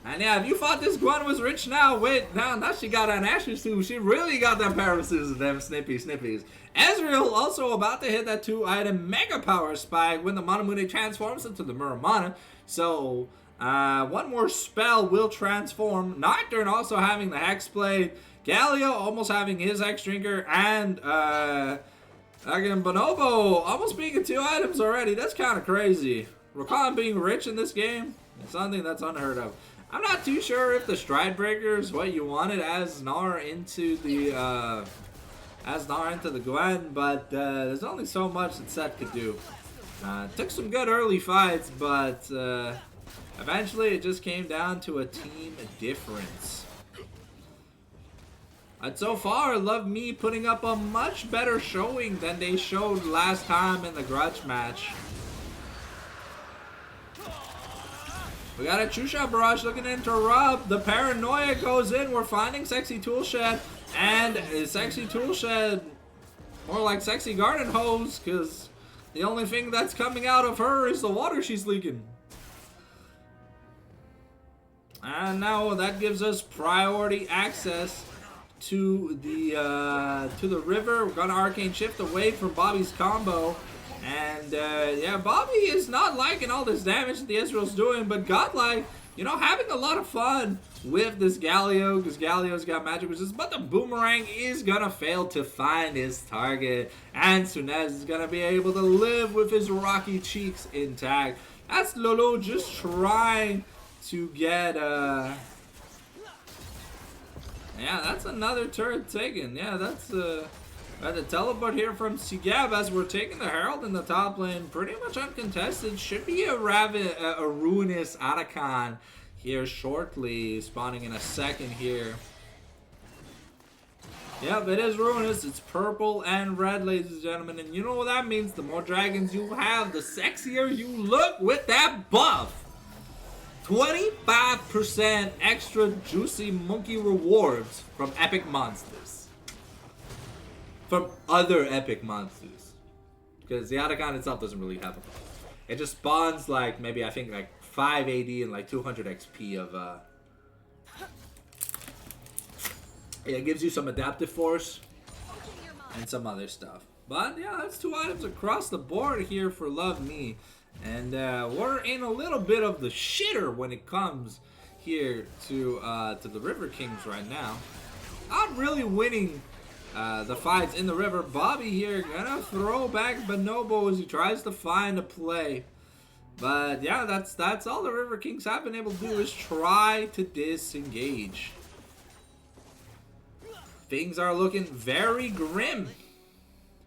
And yeah, if you thought this Gwen was rich now, wait, now she got an Ashes too. She really got them parasites, them snippies. Ezreal also about to hit that 2-item Mega Power Spike when the Manamune transforms into the Muramana. So, one more spell will transform. Nocturne also having the Hex Blade. Galio almost having his Hex Drinker. And, again, Bonobo almost being at 2 items already. That's kind of crazy. Rakan being rich in this game is something that's unheard of. I'm not too sure if the Stride Breaker is what you wanted as Gnar into the Gwen, but there's only so much that Seth could do. Took some good early fights, but eventually it just came down to a team difference. And so far, Love Me putting up a much better showing than they showed last time in the grudge match. We got a 2-shot barrage looking to interrupt. The paranoia goes in. We're finding Sexy Toolshed. And Sexy Toolshed, more like Sexy Garden Hose, because the only thing that's coming out of her is the water she's leaking. And now that gives us priority access to the river. We're gonna Arcane Shift away from Bobby's combo. And, yeah, Bobby is not liking all this damage that the Ezreal's doing, but Godlike, you know, having a lot of fun with this Galio, because Galio's got magic resistance, but the Boomerang is gonna fail to find his target, and Sunez is gonna be able to live with his rocky cheeks intact. That's Lolo just trying to get, yeah, that's another turret taken. Yeah, that's, the teleport here from Sigab as we're taking the Herald in the top lane, pretty much uncontested. Should be a ruinous Arakan here shortly, spawning in a second here. Yep, it is ruinous. It's purple and red, ladies and gentlemen, and you know what that means. The more dragons you have, the sexier you look with that buff. 25% extra juicy monkey rewards from epic monsters. From other epic monsters. Because the Arakan itself doesn't really have a problem. It just spawns like, maybe I think like 5 AD and like 200 XP of, yeah, it gives you some adaptive force and some other stuff. But yeah, that's 2 items across the board here for Love Me. And we're in a little bit of the shitter when it comes here to the River Kings right now. Not really winning the fights in the river. Bobby here gonna throw back Bonobo as he tries to find a play. But yeah, that's all the River Kings have been able to do is try to disengage. Things are looking very grim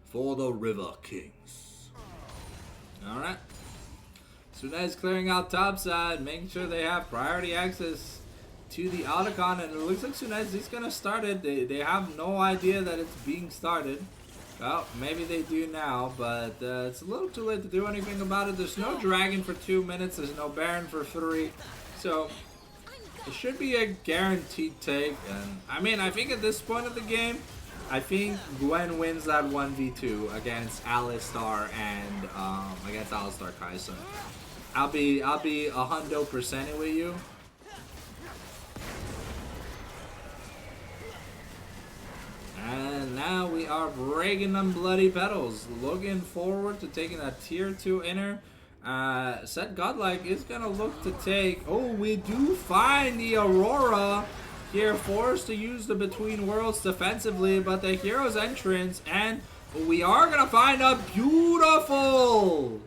for the River Kings. Alright. Sunez clearing out top side, making sure they have priority access to the Otacon, and it looks like Sunez is gonna start it. They have no idea that it's being started. Well, maybe they do now, but it's a little too late to do anything about it. There's no dragon for 2 minutes, there's no Baron for 3, so it should be a guaranteed take. And I mean, I think at this point of the game, I think Gwen wins that 1v2 against Alistar and against Alistar Kai'Sa. I'll be 100% with you. And now we are breaking them bloody petals. Looking forward to taking that tier 2 inner. Set Godlike is going to look to take... Oh, we do find the Aurora here, forced to use the Between Worlds defensively, but the hero's entrance, and we are going to find a beautiful...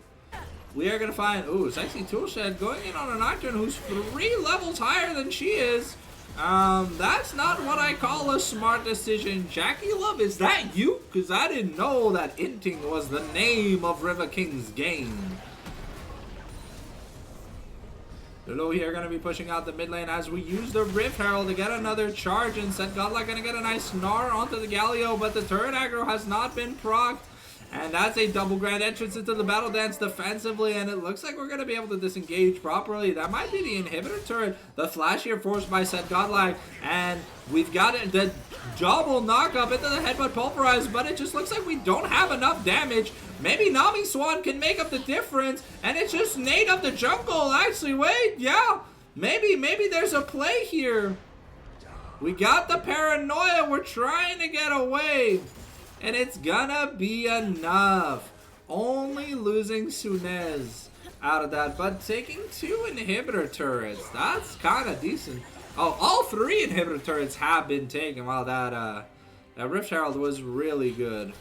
We are going to find... Ooh, Sexy Toolshed going in on a Nocturne who's 3 levels higher than she is. That's not what I call a smart decision. Jackie Love, is that you? Because I didn't know that Inting was the name of River King's game. Lulu here going to be pushing out the mid lane as we use the Rift Herald to get another charge, and Set Godlike going to get a nice Gnar onto the Galio, but the turret aggro has not been procced. And that's a double grand entrance into the battle dance defensively, and it looks like we're going to be able to disengage properly. That might be the inhibitor turret. The flash here forced by Set Godlike, and we've got it, the double knockup into the headbutt pulverize, but it just looks like we don't have enough damage. Maybe Nami Swan can make up the difference, and it's just Nate up the jungle. Actually, wait, yeah, maybe there's a play here. We got the paranoia. We're trying to get away. And it's gonna be enough. Only losing Sunez out of that, but taking 2 inhibitor turrets. That's kind of decent. Oh, all 3 inhibitor turrets have been taken. Wow, that Rift Herald was really good.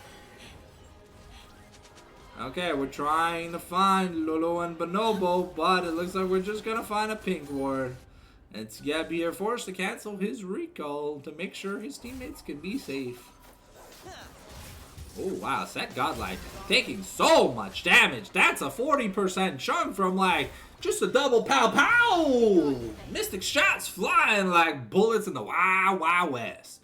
Okay, we're trying to find Lolo and Bonobo, but it looks like we're just gonna find a pink ward. It's Gabby here forced to cancel his recall to make sure his teammates can be safe. Oh, wow, Set Godlike taking so much damage. That's a 40% chunk from, like, just a double pow-pow. Mystic shots flying like bullets in the Wild Wild West.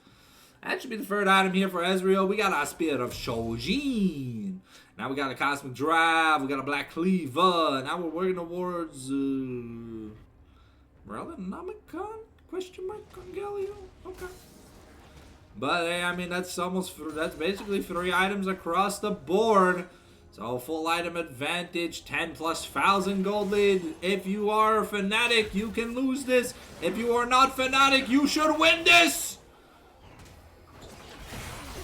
That should be the third item here for Ezreal. We got our Spirit of Shojin. Now we got a Cosmic Drive. We got a Black Cleaver. Now we're working towards, Relanomicon? Question mark on Galio? Okay. But hey, I mean, that's basically 3 items across the board. So full item advantage, 10 plus 1,000 gold lead. If you are a Fnatic, you can lose this. If you are not Fnatic, you should win this.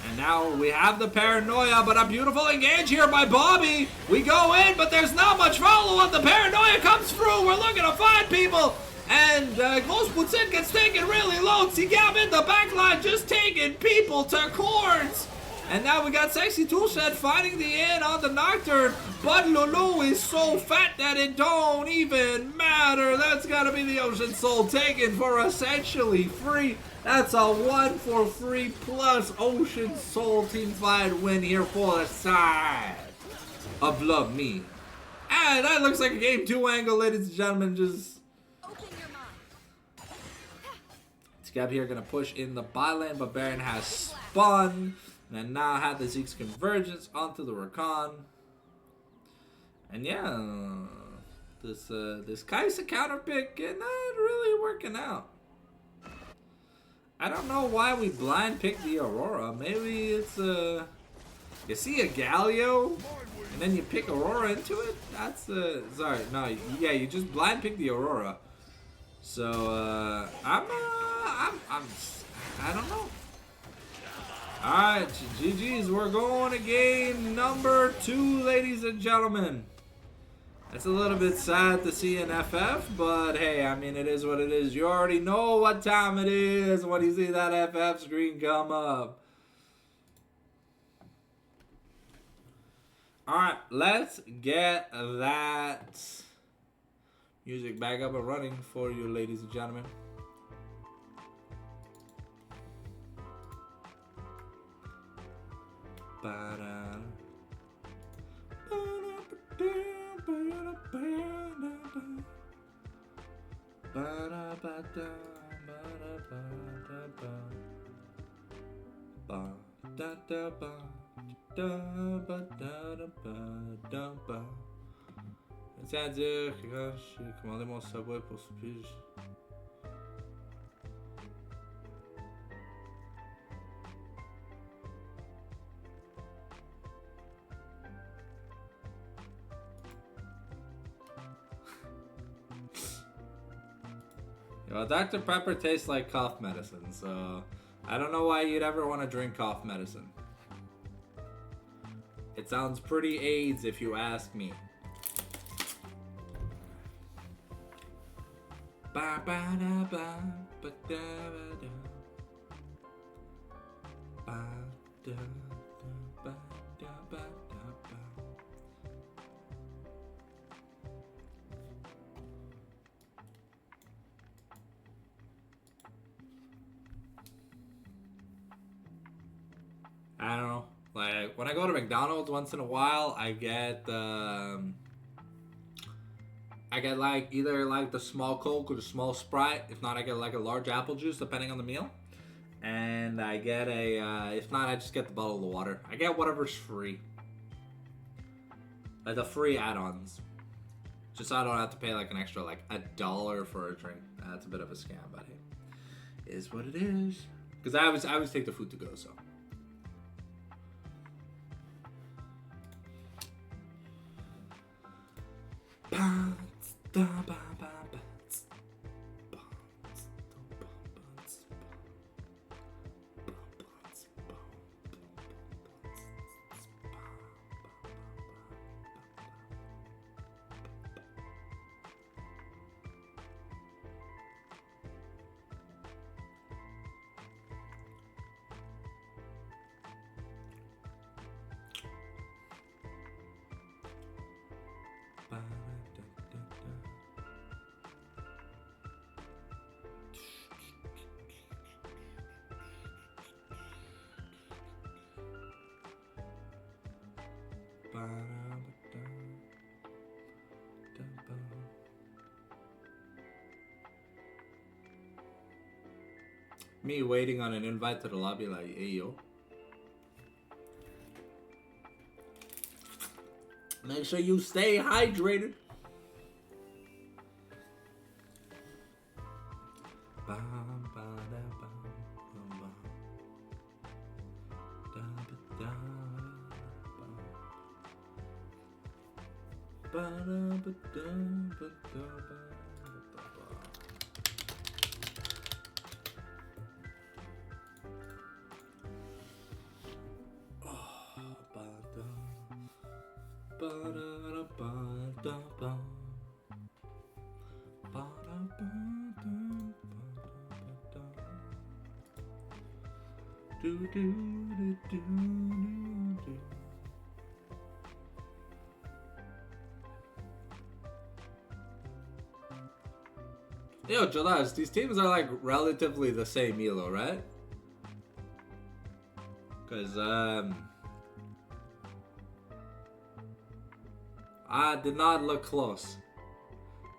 And now we have the paranoia, but a beautiful engage here by Bobby. We go in, but there's not much follow-up. The paranoia comes through. We're looking to find people. And Close puts in, gets taken really low. Tsigab in the backline, just taking people to courts. And now we got Sexy Toolshed finding the in on the Nocturne. But Lulu is so fat that it don't even matter. That's gotta be the Ocean Soul taken for essentially free. That's a 1 for free plus Ocean Soul teamfight win here for the side of Love Me. And that looks like a game 2 angle, ladies and gentlemen. Just Scab here gonna push in the bot lane, but Baron has spun. And now had the Zeke's convergence onto the Rakan. And yeah, this Kai'Sa counter pick not really working out. I don't know why we blind picked the Aurora. Maybe it's you see a Galio and then you pick Aurora into it. That's sorry, no, yeah, you just blind pick the Aurora. So I don't know. Alright, GG's, we're going to game number 2, ladies and gentlemen. It's a little bit sad to see an FF, but hey, I mean, it is what it is. You already know what time it is when you see that FF screen come up. Alright, let's get that music back up and running for you, ladies and gentlemen. C'est-à-dire que quand j'ai commandé mon Subway pour ce pige. Well, Dr. Pepper tastes like cough medicine, so I don't know why you'd ever want to drink cough medicine. It sounds pretty AIDS if you ask me. Ba ba da ba ba da ba da. Ba da da ba da ba da ba. I don't know. Like when I go to McDonald's once in a while, I get like either like the small Coke or the small Sprite. If not, I get like a large apple juice depending on the meal. And I get if not, I just get the bottle of water. I get whatever's free. Like the free add-ons. Just so I don't have to pay like an extra like $1 for a drink. That's a bit of a scam, but hey, it is what it is. Because I always take the food to go, so. Me waiting on an invite to the lobby like, hey yo. Make sure you stay hydrated. Yo, Jolas, these teams are like relatively the same elo, right? Because I did not look close.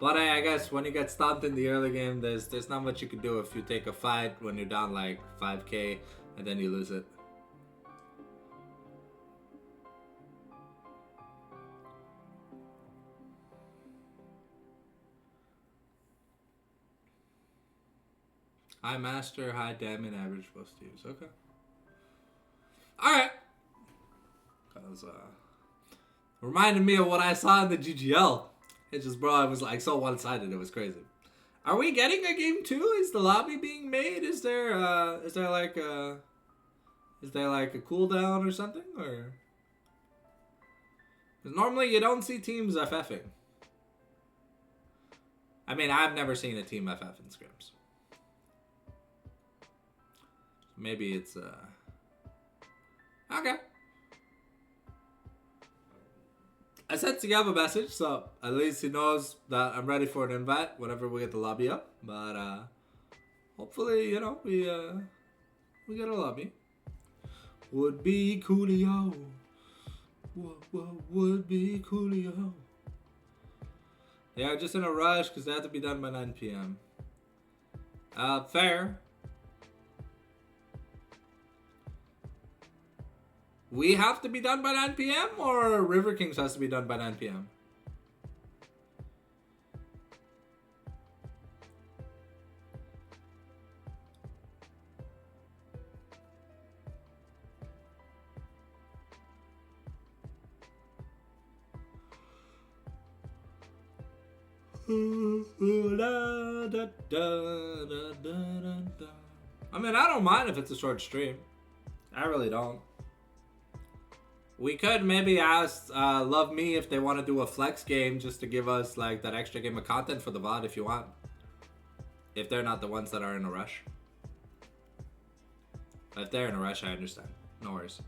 But I guess when you get stomped in the early game, there's not much you can do if you take a fight when you're down like 5k and then you lose it. High master, high damage, average plus use. Okay. Alright. Cause reminded me of what I saw in the GGL. It just, bro, it was like so one-sided. It was crazy. Are we getting a game 2? Is the lobby being made? Is there like a cooldown or something? Or because normally you don't see teams FFing. I mean, I've never seen a team FF in scrims. Maybe it's okay. I sent Sigav a message, so at least he knows that I'm ready for an invite whenever we get the lobby up. But hopefully, you know, we get a lobby. Would be coolio. What would be coolio? Yeah, just in a rush because they have to be done by 9 p.m. Fair. We have to be done by 9 p.m. or River Kings has to be done by 9 p.m.? I mean, I don't mind if it's a short stream. I really don't. We could maybe ask Love Me if they want to do a flex game just to give us like that extra game of content for the VOD if you want. If they're not the ones that are in a rush. If they're in a rush, I understand. No worries.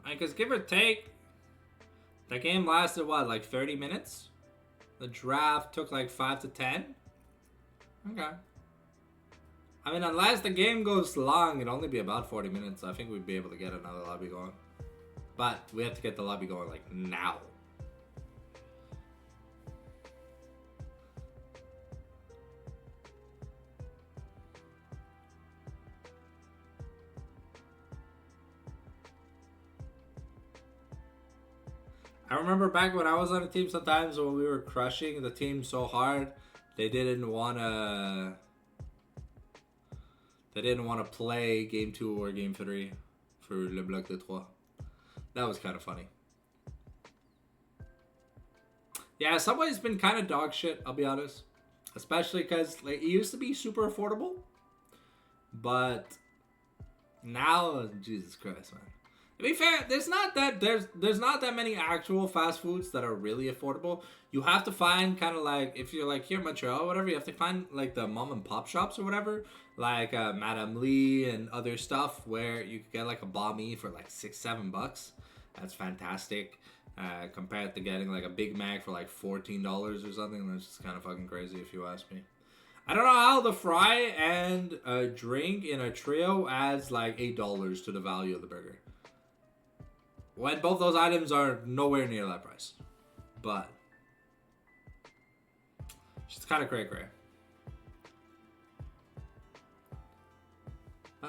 Because give or take, the game lasted what, like 30 minutes? The draft took like 5 to 10? Okay. I mean, unless the game goes long, it'll only be about 40 minutes. I think we'd be able to get another lobby going. But we have to get the lobby going like now. I remember back when I was on a team sometimes when we were crushing the team so hard, they didn't want to play game 2 or game 3 for Le Bloc de Trois. That was kind of funny. Yeah, Subway's been kind of dog shit, I'll be honest. Especially because like, it used to be super affordable. But now, Jesus Christ, man. To be fair, there's not that many actual fast foods that are really affordable. You have to find kind of like, if you're like here in Montreal or whatever, you have to find like the mom and pop shops or whatever, like Madame Lee and other stuff where you could get like a banh mi for like $6-7. That's fantastic. Compared to getting like a Big Mac for like $14 or something. That's just kind of fucking crazy if you ask me. I don't know how the fry and a drink in a trio adds like $8 to the value of the burger. When both those items are nowhere near that price. But it's kind of cray. I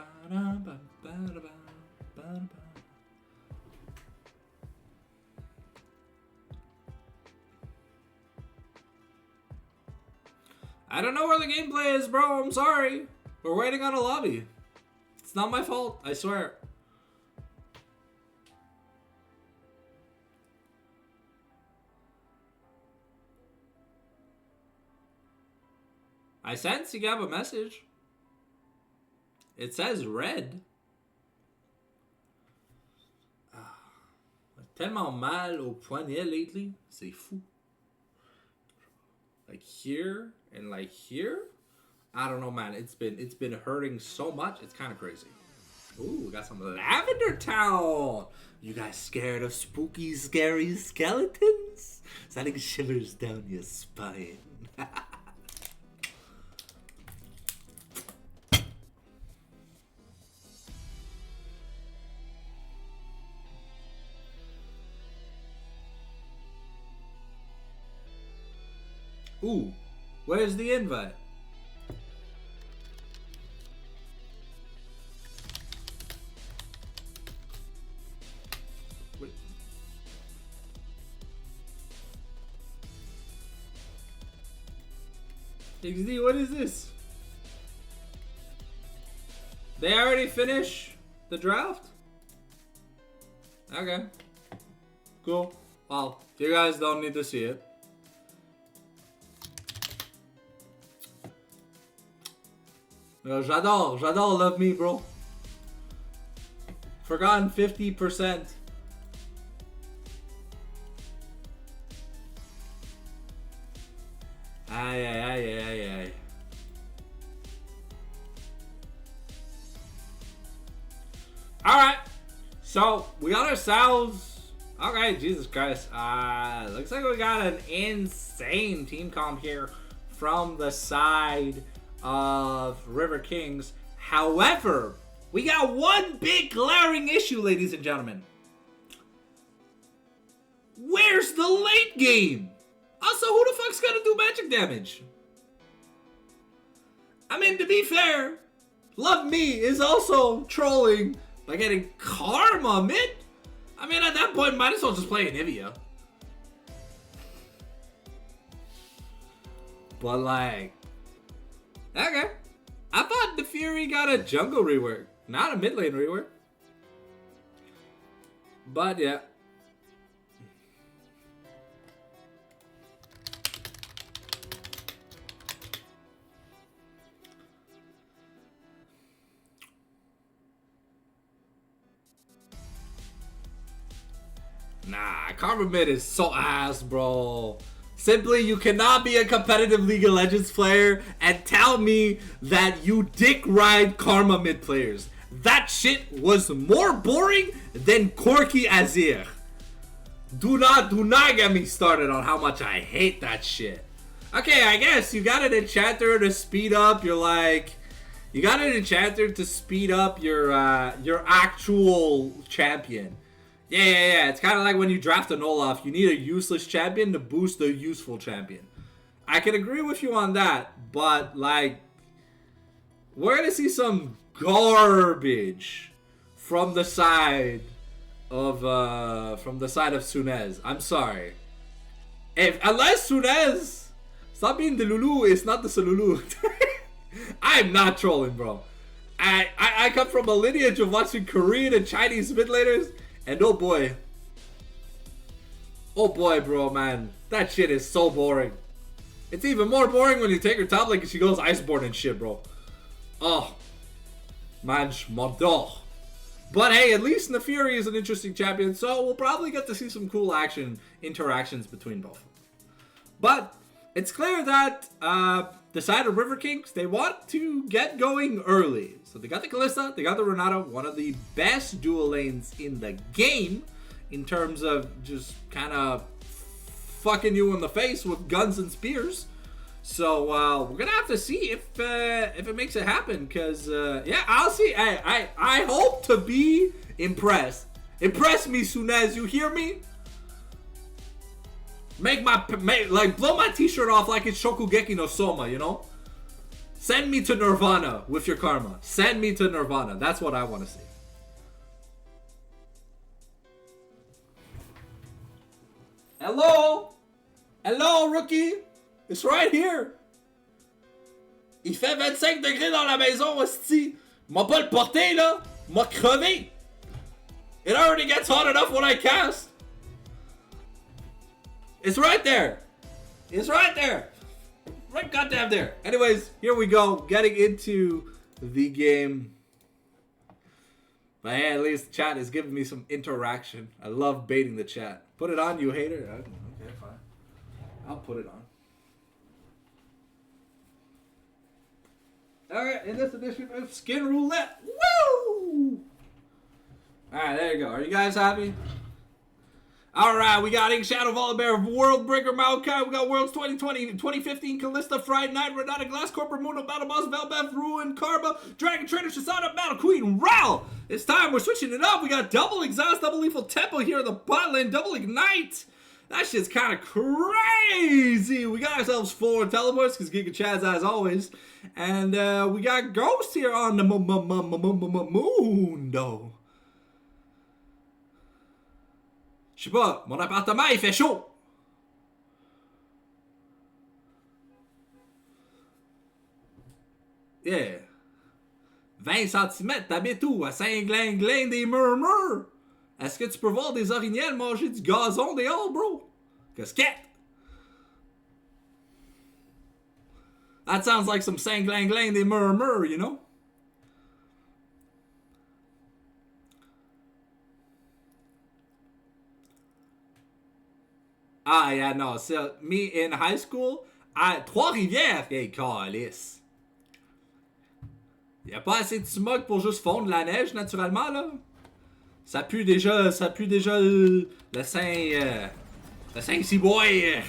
don't know where the gameplay is, bro. I'm sorry. We're waiting on a lobby. It's not my fault, I swear. I sent Sigab a message. It says red. Tellement mal au poignet lately. C'est fou. Like here and like here. I don't know, man. It's been hurting so much. It's kind of crazy. Ooh, we got some Lavender Town. You guys scared of spooky, scary skeletons? Sending shivers down your spine. Ooh, where's the invite? Wait. XD, what is this? They already finished the draft? Okay. Cool. Well, you guys don't need to see it. J'adore Love Me, bro. Forgotten 50%. Aye. Alright. So, we got ourselves... Okay, Jesus Christ. Looks like we got an insane team comp here from the side of River Kings. However, we got one big glaring issue, ladies and gentlemen. Where's the late game? Also, who the fuck's gonna do magic damage? I mean, to be fair, Love Me is also trolling by getting Karma mid. I mean, at that point, might as well just play Anivia. But like, okay. I thought the Fury got a jungle rework, not a mid lane rework. But yeah. Nah, Karma mid is so ass, bro. Simply, you cannot be a competitive League of Legends player and tell me that you dick ride Karma mid players. That shit was more boring than Corki Azir. Do not get me started on how much I hate that shit. Okay, I guess you got an enchanter to speed up your you got an enchanter to speed up your actual champion. Yeah. It's kind of like when you draft an Olaf, you need a useless champion to boost the useful champion. I can agree with you on that, but like, we're gonna see some garbage from the side of Sunez. I'm sorry. Unless Sunez stop being the Lulu, it's not the Salulu. I'm not trolling, bro. I come from a lineage of watching Korean and Chinese mid laners. And oh boy, bro, man, that shit is so boring. It's even more boring when you take her top lane and she goes Iceborne and shit, bro. Oh, manj mordor. But hey, at least Neferi is an interesting champion, so we'll probably get to see some cool interactions between both. But it's clear that the side of River Kings, they want to get going early. So they got the Kalista, they got the Renata, one of the best dual lanes in the game in terms of just kind of fucking you in the face with guns and spears. So we're gonna have to see if it makes it happen, because yeah, I'll see. I hope to be impressed. Impress me, Sunez. You hear me? Blow my t-shirt off like it's Shokugeki no Soma, you know? Send me to Nirvana with your karma. Send me to Nirvana. That's what I want to see. Hello? Hello, rookie? It's right here. Il fait 25 degrés dans la maison, hostie. M'a pas le porté, là. M'a crevé. It already gets hot enough when I cast. It's right there. It's right there. Right goddamn there. Anyways, here we go. Getting into the game. But hey, at least the chat is giving me some interaction. I love baiting the chat. Put it on, you hater. Okay, fine. I'll put it on. Alright, in this edition of Skin Roulette. Woo! Alright, there you go. Are you guys happy? Alright, we got Ink Shadow, Volibear, Worldbreaker, Maokai, we got Worlds 2020, 2015, Kalista, Friday Night, Renata, Glass, Corporate Mundo, Battle Boss, Velbeth, Ruin, Karma, Dragon Trainer, Shisada, Battle Queen, Ral! It's time, we're switching it up. We got double exhaust, double lethal tempo here in the bot lane, double ignite. That shit's kind of crazy. We got ourselves 4 teleports, because Giga Chaz as always. And we got Ghost here on the Mundo. Je sais pas, mon appartement il fait chaud. Yeah. 20 cm, t'habites où? À Saint-Glinglin des Murmures? Est-ce que tu peux voir des orignels manger du gazon dehors, bro? Casquette! That sounds like some Saint-Glinglin des Murmures, you know? Ah, yeah, no. So, me in high school, à Trois-Rivières, hey, calice. Y a pas assez de smog pour juste fondre la neige, naturellement, là. Ça pue déjà le Saint-Cyboy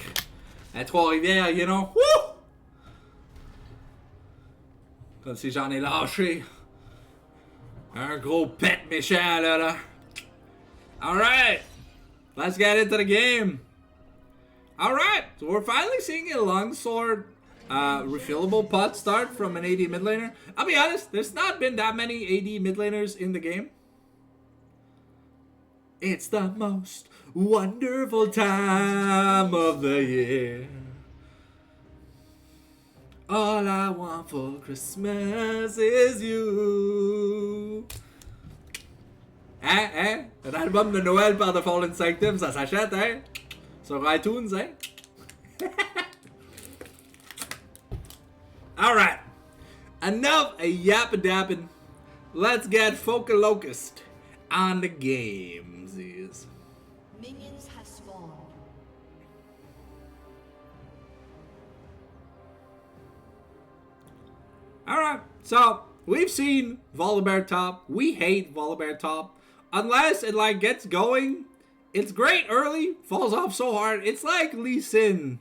à Trois-Rivières, you know. Woo! Comme si j'en ai lâché un gros pet méchant, là. Alright. Let's get into the game. Alright, so we're finally seeing a longsword refillable pot start from an AD mid laner. I'll be honest, there's not been that many AD mid laners in the game. It's the most wonderful time of the year. All I want for Christmas is you. Un album de Noël par The Fallen Sanctum, ça s'achète, hein? Sur iTunes, hein? Alright. Enough a yap-a-dapping. Let's get focused on the games. Minions have spawned. Alright, so we've seen Volibear top. We hate Volibear top. Unless it like gets going, it's great early, falls off so hard. It's like Lee Sin.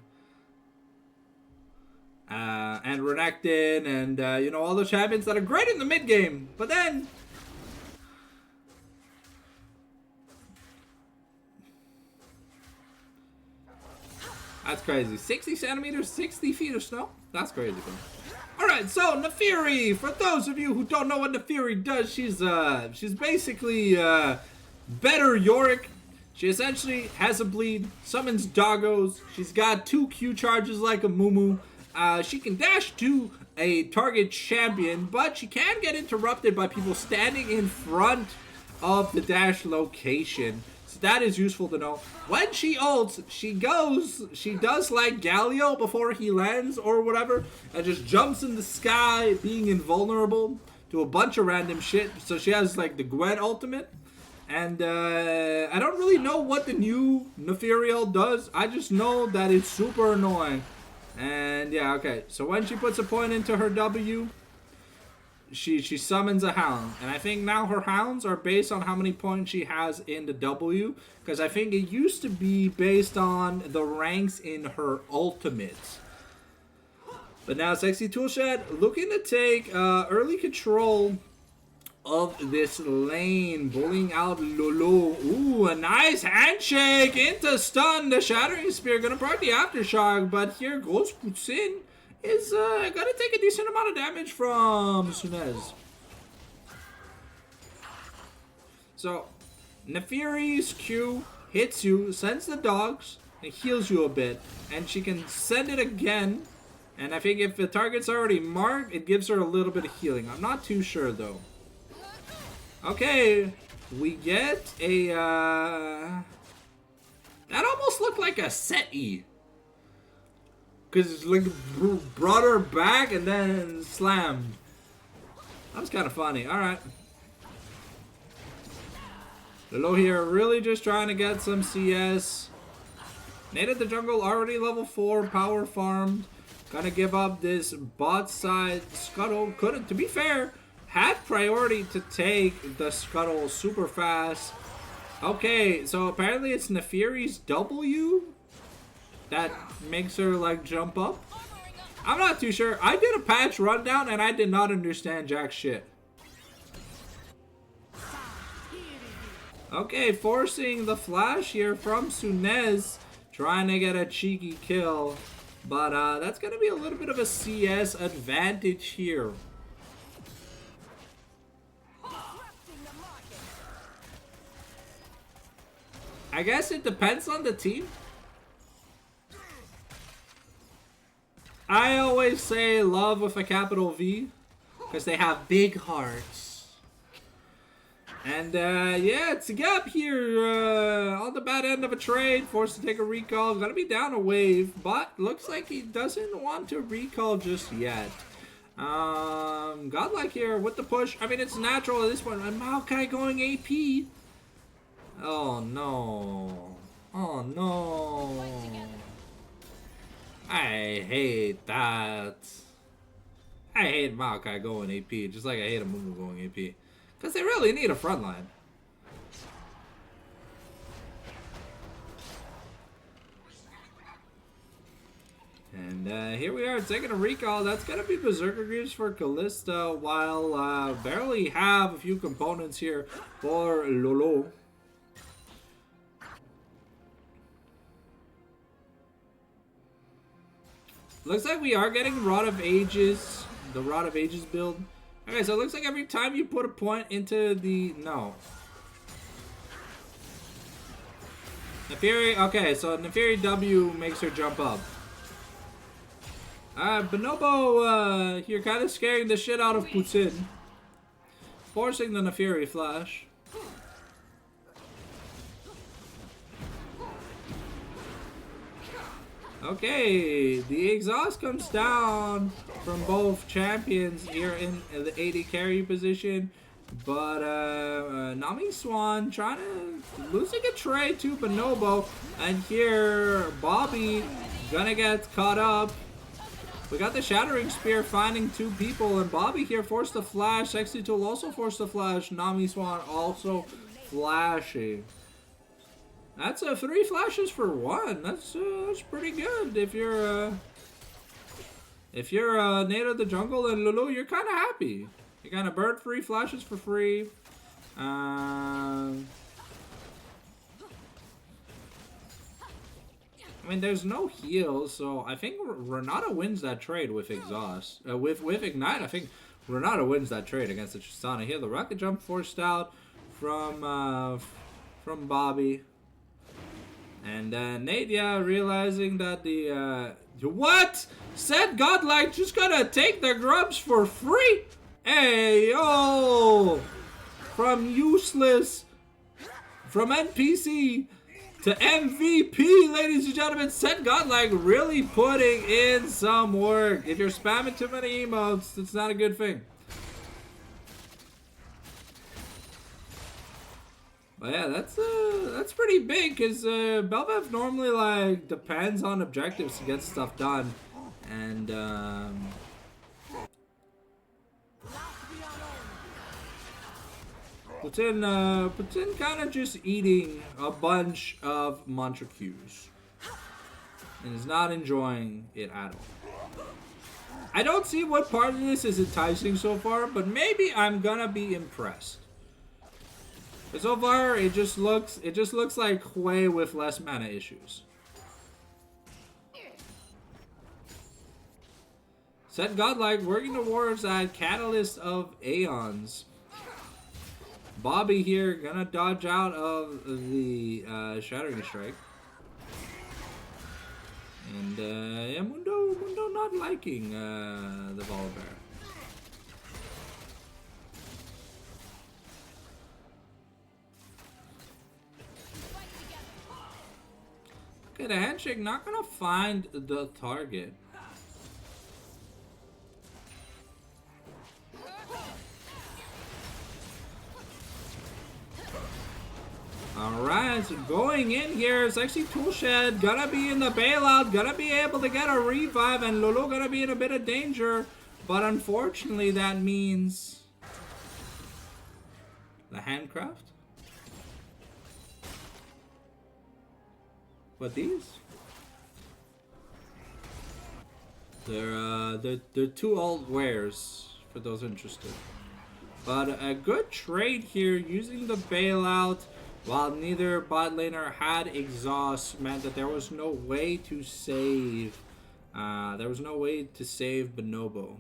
And Renekton and, you know, all the champions that are great in the mid game. But then... That's crazy. 60 centimeters, 60 feet of snow? That's crazy, bro. Alright, so Nefiri, for those of you who don't know what Nefiri does, she's basically better Yorick. She essentially has a bleed, summons doggos, she's got 2 Q charges like a Mumu. She can dash to a target champion, but she can get interrupted by people standing in front of the dash location. So that is useful to know. When she ults, she does like Galio before he lands or whatever, and just jumps in the sky, being invulnerable to a bunch of random shit. So she has like the Gwen ultimate. And I don't really know what the new Nefiriel does. I just know that it's super annoying. And yeah, okay. So when she puts a point into her W, she summons a hound. And I think now her hounds are based on how many points she has in the W. Because I think it used to be based on the ranks in her ultimates. But now Sexy Toolshed looking to take early control of this lane, bullying out Lolo. Ooh, a nice handshake into stun. The Shattering Spear gonna proc the Aftershock, but here Ghost Sin is gonna take a decent amount of damage from Sunez. So, Nefiri's Q hits you, sends the dogs, and heals you a bit, and she can send it again. And I think if the target's already marked, it gives her a little bit of healing. I'm not too sure though. Okay, we get a, that almost looked like a set E. Because it's like brought her back and then slammed. That was kind of funny. Alright. Lolo here really just trying to get some CS. Native the jungle already level 4, power farmed. Gonna give up this bot side scuttle. Couldn't, to be fair, had priority to take the scuttle super fast. Okay, so apparently it's Nefiri's W that makes her like jump up. I'm not too sure. I did a patch rundown and I did not understand jack shit. Okay, forcing the flash here from Sunez, trying to get a cheeky kill. But that's gonna be a little bit of a CS advantage here. I guess it depends on the team. I always say love with a capital V because they have big hearts. And yeah, it's a gap here on the bad end of a trade. Forced to take a recall. Gonna be down a wave, but looks like he doesn't want to recall just yet. Godlike here with the push. I mean, it's natural at this point. And Maokai going AP. Oh no. Oh no. I hate that. I hate Maokai going AP, just like I hate a Mumu going AP. Because they really need a front line. And here we are taking a recall. That's going to be Berserker Greaves for Callista, while barely have a few components here for Lolo. Looks like we are getting Rod of Ages, the Rod of Ages build. Okay, so it looks like every time you put a point into the... No. Nefiri... Okay, so Nefiri W makes her jump up. Bonobo here kind of scaring the shit out of Putin. Forcing the Neferi Flash. Okay, the exhaust comes down from both champions here in the AD carry position. But Nami Swan trying to losing a trade to Bonobo. And here Bobby gonna get caught up. We got the Shattering Spear finding two people, and Bobby here forced the flash. Sexy Tool also forced the flash. Nami Swan also flashing. That's 3 flashes for 1. That's pretty good. If you're Nate of the Jungle and Lulu, you're kind of happy. You kind of burn 3 flashes for free. I mean, there's no heal, so I think Renata wins that trade with exhaust. With Ignite, I think Renata wins that trade against the Tristana. Here, the rocket jump forced out from Bobby. And Nate, yeah, realizing that the what? Said Godlike just gonna take the grubs for free? Hey, yo! From useless, from NPC to MVP, ladies and gentlemen, Said Godlike really putting in some work. If you're spamming too many emotes, it's not a good thing. But yeah, that's pretty big, because Belvev normally like depends on objectives to get stuff done, and Putin kind of just eating a bunch of mantra Qs and is not enjoying it at all. I don't see what part of this is enticing so far, but maybe I'm gonna be impressed. But so far, it just looks like Hui with less mana issues. Said Godlike working towards that Catalyst of Aeons. Bobby here gonna dodge out of the Shattering Strike. And yeah, Mundo not liking the Volibear. Okay, the handshake not gonna find the target. Alright, so going in here, Sexy Toolshed gonna be in the bailout, gonna be able to get a revive, and Lulu gonna be in a bit of danger. But unfortunately, that means the handcraft. What these? They're 2 old wares for those interested. But a good trade here using the bailout. While neither bot laner had exhaust, meant that there was no way to save. Bonobo.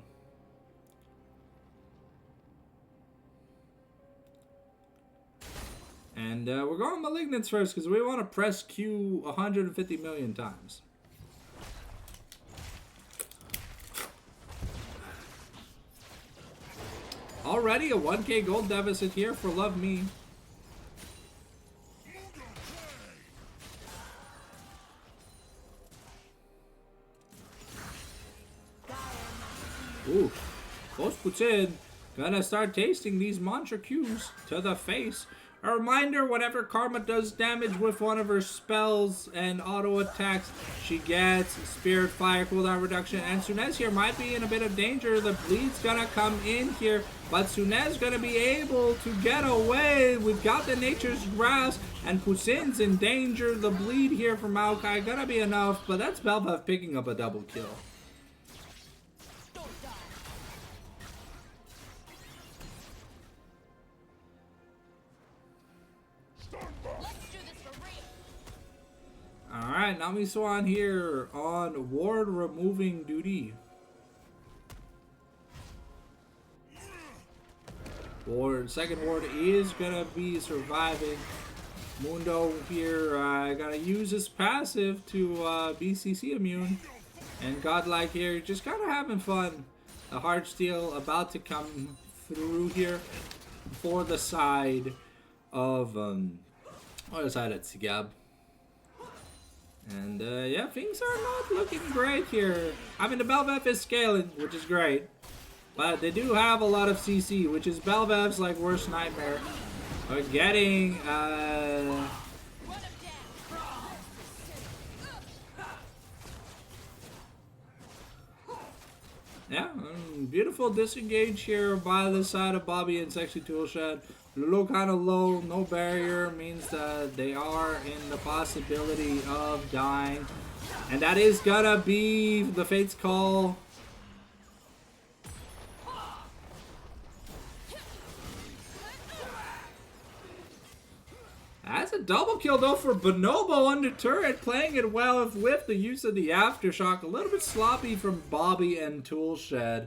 And we're going Malignants first because we want to press Q 150 million times. Already a 1k gold deficit here for Love Me. Ooh, Post Putin gonna start tasting these mantra Qs to the face. A reminder, whenever Karma does damage with one of her spells and auto attacks, she gets Spirit Fire cooldown reduction. And Sunez here might be in a bit of danger. The bleed's gonna come in here, but Sunez gonna be able to get away. We've got the Nature's Grasp, and Putin's in danger. The bleed here from Maokai gonna be enough, but that's Belvev picking up a double kill. Alright, Nami Swan here on ward removing duty. Second ward is gonna be surviving. Mundo here gonna use his passive to BCC immune. And Godlike here, just kind of having fun. The Heartsteel about to come through here for the side of, other side at Sigab. And, yeah, things are not looking great here. I mean, the Bel'Veth is scaling, which is great. But they do have a lot of CC, which is Bel'Veth's, like, worst nightmare. We're getting, yeah, beautiful disengage here by the side of Bobby and Sexy Toolshed. Lulu kind of low, no barrier means that they are in the possibility of dying. And that is gonna be the Fate's Call. That's a double kill though for Bonobo under turret, playing it well with the use of the Aftershock. A little bit sloppy from Bobby and Toolshed.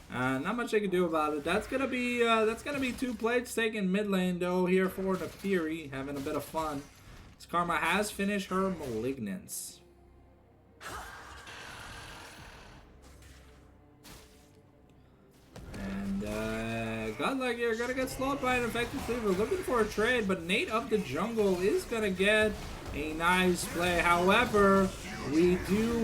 Not much they can do about it. That's gonna be 2 plates taking mid lane though here for the Fury, having a bit of fun. As Karma has finished her Malignance. And Godlike here gonna get slowed by an effective cleaver. Looking for a trade, but Nate of the Jungle is gonna get a nice play. However, we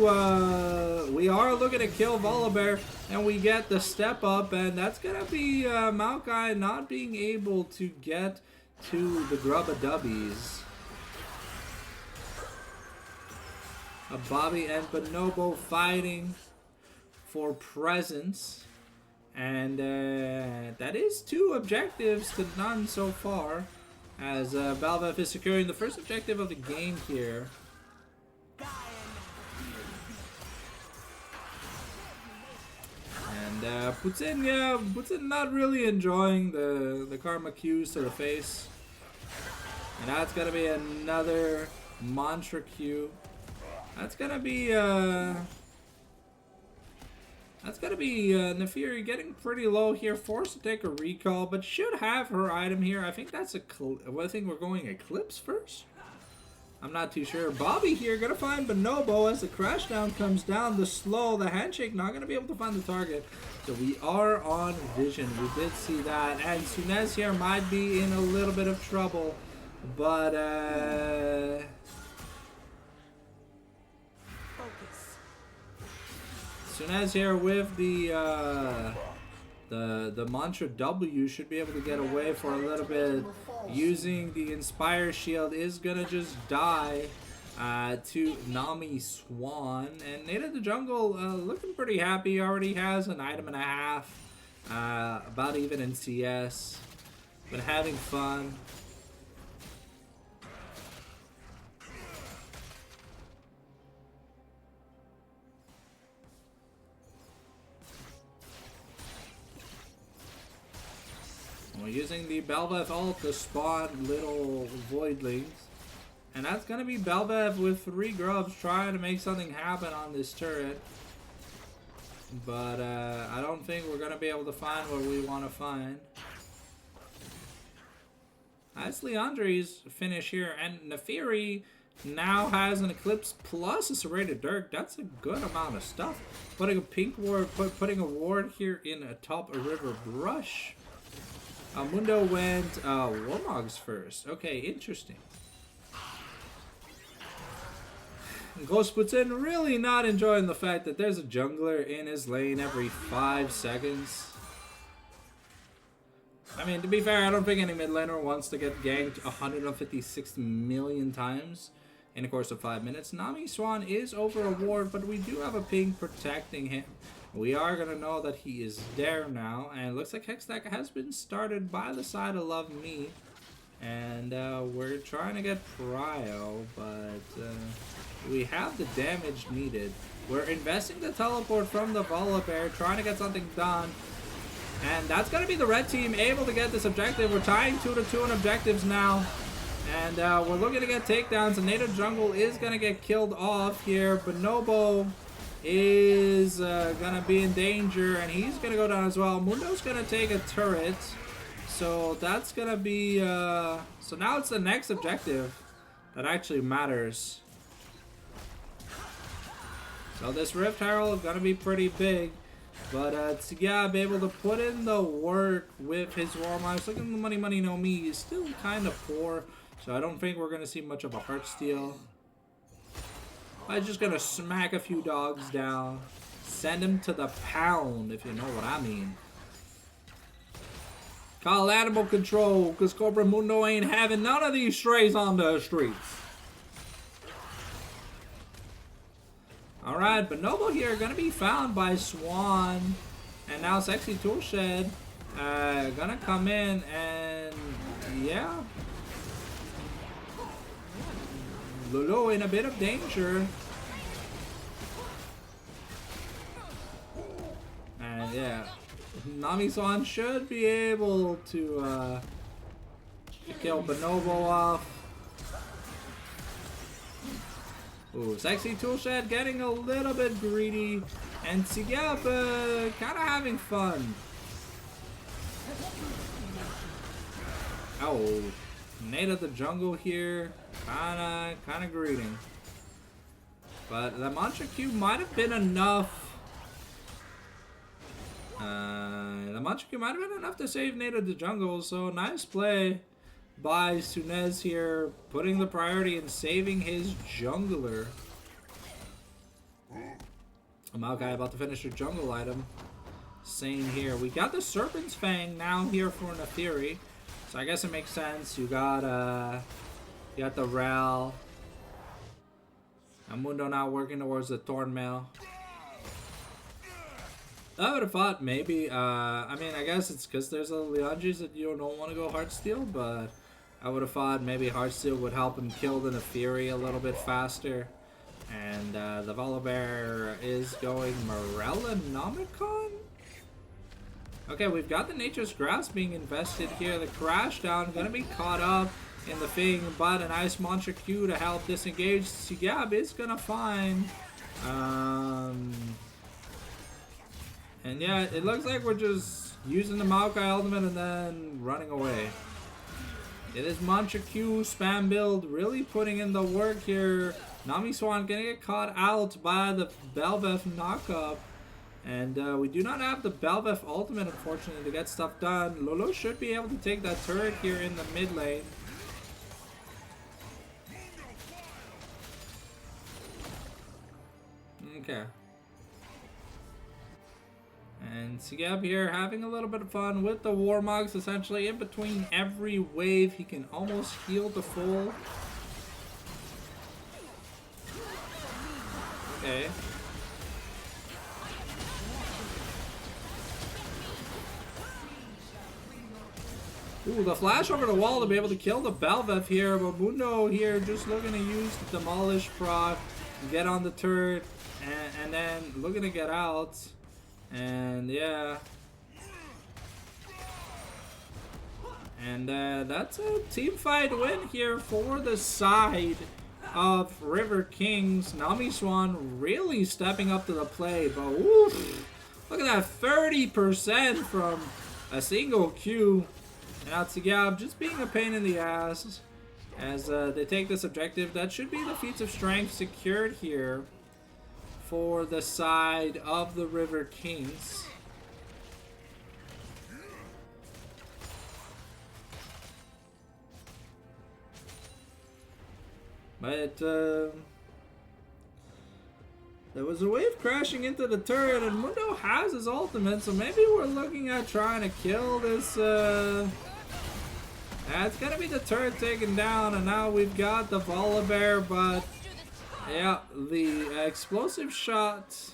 are looking to kill Volibear, and we get the step up, and that's gonna be Maokai not being able to get to the Grubba Dubbies. Bobby and Bonobo fighting for presence. And that is 2 objectives to none so far, as Bel'Veth is securing the first objective of the game here. And Putin not really enjoying the Karma Qs to the face. And that's gonna be another Mantra Q. That's gonna be Nefiri getting pretty low here, forced to take a recall, but should have her item here. I think that's I think we're going Eclipse first. I'm not too sure. Bobby here gonna find Bonobo as the crash down comes down. The handshake not gonna be able to find the target. So we are on vision. We did see that, and Sunez here might be in a little bit of trouble, but Sunez here with the Mantra W should be able to get away for a little bit. Using the Inspire Shield is gonna just die to Nami Swan. And Nate of the Jungle looking pretty happy. Already has an item and a half. About even in CS. Been having fun. We're using the Bel'Veth ult to spawn little voidlings. And that's going to be Bel'Veth with 3 grubs trying to make something happen on this turret. But I don't think we're going to be able to find what we want to find. That's Leandre's finish here. And Nefiri now has an Eclipse plus a Serrated Dirk. That's a good amount of stuff. Putting a pink ward, putting a ward here in atop a river brush. Mundo went Warmogs first. Okay, interesting. Ghost puts in really not enjoying the fact that there's a jungler in his lane every 5 seconds. I mean, to be fair, I don't think any mid laner wants to get ganked 156 million times in the course of 5 minutes. Nami Swan is over a ward, but we do have a ping protecting him. We are going to know that he is there now. And it looks like Hextech has been started by the side of Love Me. And we're trying to get Prio, but we have the damage needed. We're investing the teleport from the Volibear, trying to get something done. And that's going to be the red team able to get this objective. We're tying 2-2 on objectives now. And we're looking to get takedowns. The native jungle is going to get killed off here. Bonobo is gonna be in danger, and he's gonna go down as well. Mundo's gonna take a turret, so that's gonna be so now it's the next objective that actually matters. So this Rift Herald is gonna be pretty big. But yeah, be able to put in the work with his Warmogs. Look at the money, no me. He's still kind of poor. So I don't think we're gonna see much of a Heartsteel. I'm just gonna smack a few dogs down. Send him to the pound, if you know what I mean. Call animal control, because Cobra Mundo ain't having none of these strays on the streets. Alright, Bonobo here gonna be found by Swan. And now Sexy Toolshed gonna come in and yeah. Lulu in a bit of danger. And yeah, Nami Swan should be able to kill Bonobo off. Ooh, Sexy Toolshed getting a little bit greedy. And Sigap kind of having fun. Oh, Nate of the Jungle here. Kinda greeting. But the Mantra Cube might have been enough. The Mantra Cube might have been enough to save Nate of the Jungle. So nice play by Sunez here, putting the priority in saving his jungler. Maokai about to finish her jungle item. Same here. We got the Serpent's Fang now here for Nathiri. So I guess it makes sense. You got the Ral. Amundo now working towards the Thornmail. I would have thought maybe, I mean, I guess it's because there's a Leandris that you don't want to go Heartsteel, but I would have thought maybe Heartsteel would help him kill the Nathiri a little bit faster. And the Volibear is going Morellonomicon? Okay, we've got the Nature's Grasp being invested here. The Crashdown gonna be caught up in the thing, but a nice Mantra Q to help disengage. Sigab is gonna find. And yeah, it looks like we're just using the Maokai ultimate and then running away. It is Mantra Q spam build, really putting in the work here. Nami Swan gonna get caught out by the Belveth knockup. And we do not have the Belveth ultimate, unfortunately, to get stuff done. Lolo should be able to take that turret here in the mid lane. Okay. And Sigab here having a little bit of fun with the Warmogs, essentially. In between every wave, he can almost heal to full. Okay. Ooh, the flash over the wall to be able to kill the Belveth here, but Mundo here just looking to use the Demolish proc, get on the turret, and then looking to get out. And yeah. And that's a team fight win here for the side of River Kings. Nami Swan really stepping up to the plate, but oof, look at that 30% from a single Q. Now Tsigab just being a pain in the ass as they take this objective. That should be the feats of strength secured here for the side of the River Kings. But there was a wave crashing into the turret, and Mundo has his ultimate, so maybe we're looking at trying to kill this. It's gonna be the turret taken down, and now we've got the Volibear, but yeah, the explosive shot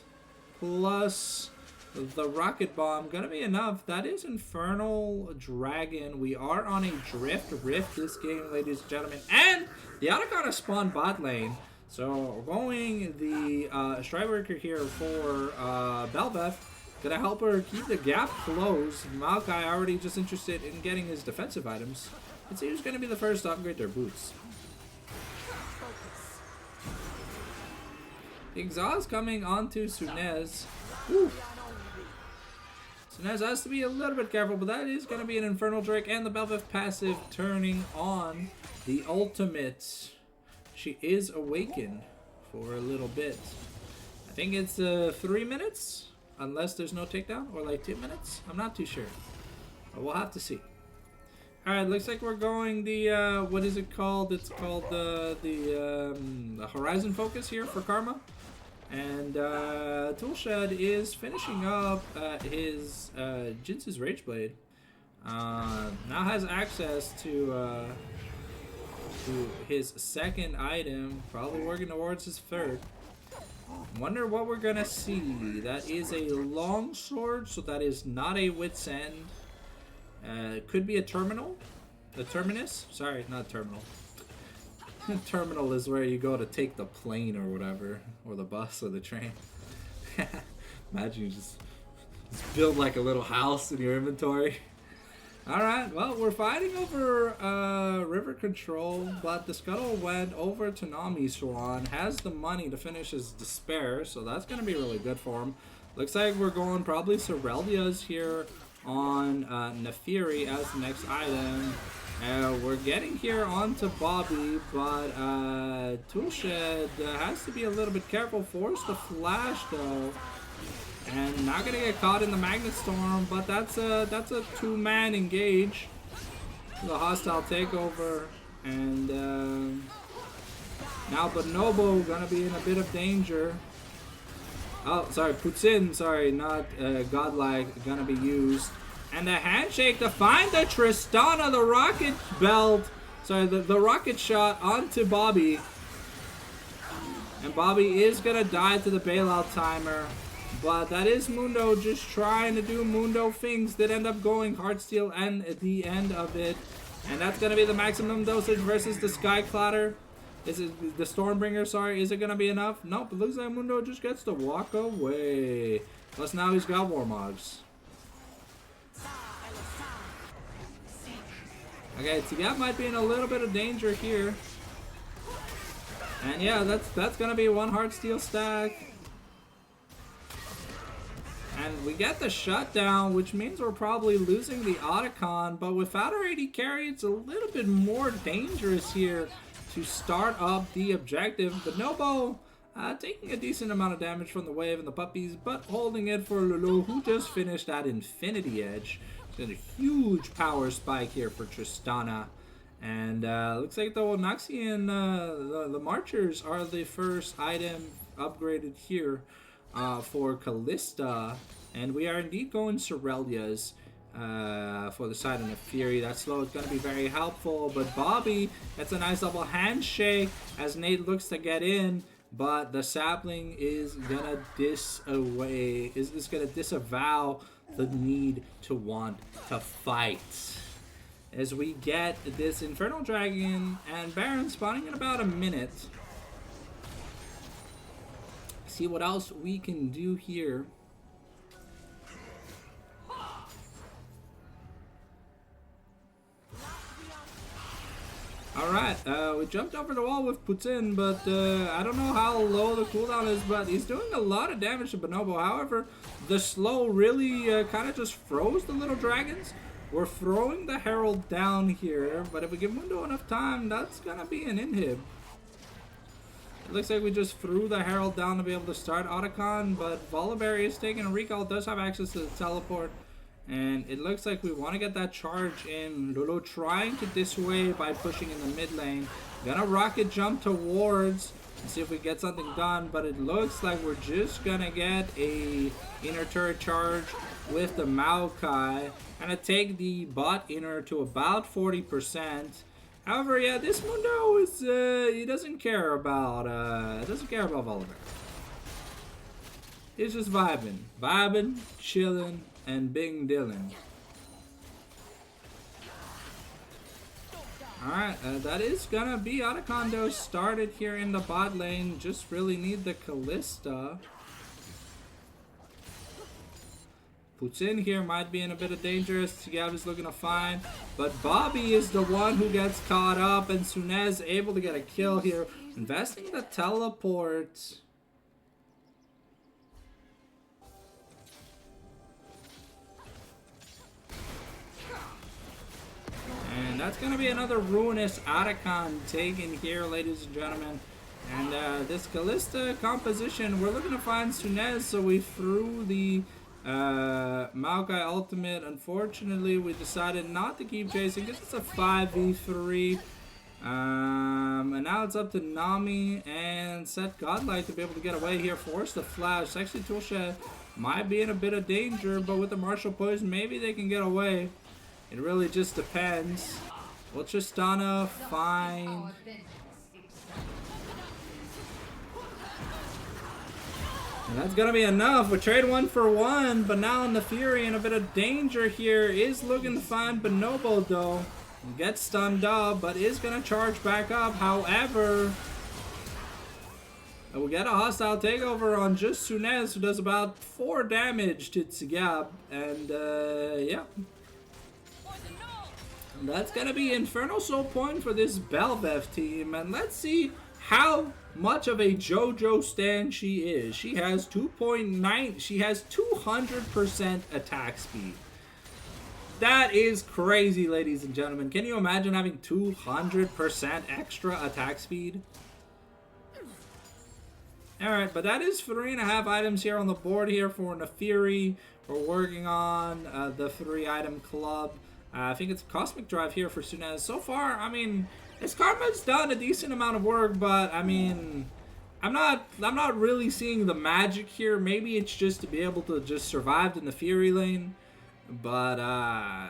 plus the rocket bomb gonna be enough. That is Infernal Dragon. We are on a Drift Rift this game, ladies and gentlemen, and the Otacon spawned bot lane. So going the Strikeworker here for Belveth, gonna help her keep the gap closed. Maokai already just interested in getting his defensive items. Let's see who's gonna be the first to upgrade their boots. The exhaust coming onto Sunez. Woo. Sunez has to be a little bit careful, but that is gonna be an Infernal Drake, and the Belveth passive turning on the ultimate. She is awakened for a little bit. I think it's 3 minutes, unless there's no takedown, or like 2 minutes. I'm not too sure. But we'll have to see. Alright, looks like we're going the, what is it called? It's called the Horizon Focus here for Karma. And Toolshed is finishing up his Jinsu's Rageblade. Now has access to his second item, probably working towards his third. Wonder what we're gonna see. That is a long sword, so that is not a wit's end. Could be a terminal. The terminus? Sorry, not terminal. Terminal is where you go to take the plane or whatever, or the bus or the train. Imagine you just build like a little house in your inventory. Alright, well, we're fighting over river control, but the scuttle went over to Nami Swan, has the money to finish his despair, so that's going to be really good for him. Looks like we're going probably Sorelia's here on Nefiri as the next item. We're getting here onto Bobby, but Toolshed has to be a little bit careful. Force the flash though. And not gonna get caught in the Magnet Storm, but that's a two-man engage. The hostile takeover, and now Bonobo gonna be in a bit of danger. Oh, sorry, Putin, sorry, not Godlike, gonna be used. And the handshake to find the Tristana, the rocket belt, sorry, the rocket shot onto Bobby. And Bobby is gonna die to the bailout timer. But that is Mundo just trying to do Mundo things that end up going Heartsteel and at the end of it. And that's going to be the maximum dosage versus the Sky Clatter. Is it the Stormbringer, sorry. Is it going to be enough? Nope, it looks like Mundo just gets to walk away. Plus now he's got Warmogs. Okay, Tigab might be in a little bit of danger here. And yeah, that's going to be one Heartsteel stack. And we get the shutdown, which means we're probably losing the Otacon, but without our AD carry, it's a little bit more dangerous here to start up the objective. Bonobo taking a decent amount of damage from the wave and the puppies, but holding it for Lulu, who just finished at Infinity Edge. Got a huge power spike here for Tristana. And looks like the Noxian, the Marchers are the first item upgraded here. For Callista, and we are indeed going Sorelia's for the side of Nefiri. That slow is going to be very helpful, but Bobby gets a nice double handshake as Nate looks to get in, but the sapling is gonna disavow the need to want to fight. As we get this Infernal Dragon and Baron spawning in about a minute. See what else we can do here. Alright, we jumped over the wall with Putin, but I don't know how low the cooldown is, but he's doing a lot of damage to Bonobo. However, the slow really kind of just froze the little dragons. We're throwing the Herald down here, but if we give Mundo enough time, that's gonna be an inhib. It looks like we just threw the Herald down to be able to start Otacon, but Volibear is taking a recall, does have access to the teleport, and it looks like we want to get that charge in. Lulu trying to dissuade by pushing in the mid lane. Gonna rocket jump towards and see if we get something done, but it looks like we're just gonna get a inner turret charge with the Maokai. Gonna take the bot inner to about 40%. However, yeah, this Mundo is, he doesn't care about Volibear. He's just vibing, chilling, and Bing Dylan. Alright, that is gonna be Otacon started here in the bot lane. Just really need the Callista. Putin here might be in a bit of danger as Tigab is looking to find. But Bobby is the one who gets caught up, and Sunez able to get a kill here. Investing the teleport. And that's going to be another Ruinous Otacon taken here, ladies and gentlemen. And this Callista composition, we're looking to find Sunez, so we threw the Maokai ultimate. Unfortunately, we decided not to keep chasing because it's a 5v3. And now it's up to Nami and Set Godlike to be able to get away here. Force the flash. Actually, Toolshed might be in a bit of danger, but with the Martial Poison, maybe they can get away. It really just depends. Will Tristana find... And that's gonna be enough. We trade 1 for 1, but now in the Fury in a bit of danger here is looking to find Bonobo though. Gets stunned up, but is gonna charge back up. However, we'll get a hostile takeover on just Sunez, who does about 4 damage to Tsigab, and yeah. And that's gonna be Infernal Soul Point for this Belvev team, and let's see how much of a JoJo stan she is. She has 2.9. She has 200% attack speed. That is crazy, ladies and gentlemen. Can you imagine having 200% extra attack speed? Alright, but that is 3.5 items here on the board here for Nefiri. We're working on the 3-item club. I think it's Cosmic Drive here for Sunez. So far, I mean, his Karma's done a decent amount of work, but I mean, I'm not really seeing the magic here. Maybe it's just to be able to just survive in the Fury lane. But I'm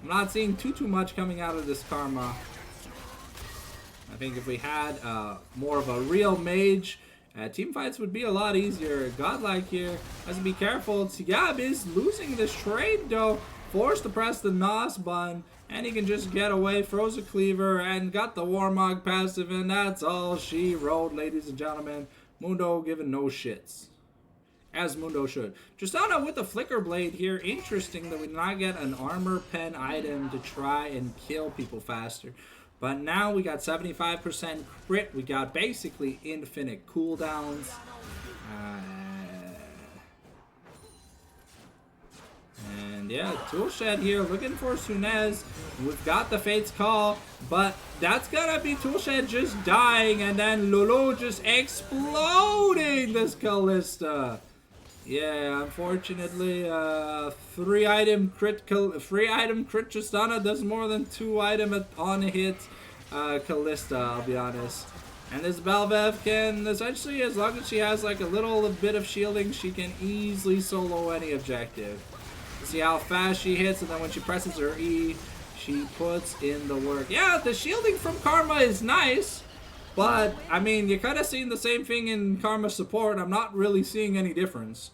not seeing too much coming out of this Karma. I think if we had more of a real mage, team fights would be a lot easier. Godlike here has to be careful. Tsigab is losing this trade though. Forced to press the NOS button, and he can just get away. Froze a cleaver and got the Warmog passive, and that's all she wrote, ladies and gentlemen. Mundo giving no shits. As Mundo should. Tristana with the Flicker Blade here. Interesting that we did not get an armor pen item to try and kill people faster. But now we got 75% crit. We got basically infinite cooldowns. And yeah, Toolshed here looking for Sunez. We've got the Fate's Call, but that's gonna be Toolshed just dying, and then Lulu just exploding this Callista. Yeah, unfortunately, 3-item crit Tristana does more than 2-item on a hit Callista, I'll be honest. And this Belvev can essentially, as long as she has like a little bit of shielding, she can easily solo any objective. See how fast she hits, and then when she presses her E, she puts in the work. Yeah, the shielding from Karma is nice, but I mean, you're kind of seeing the same thing in Karma support. I'm not really seeing any difference.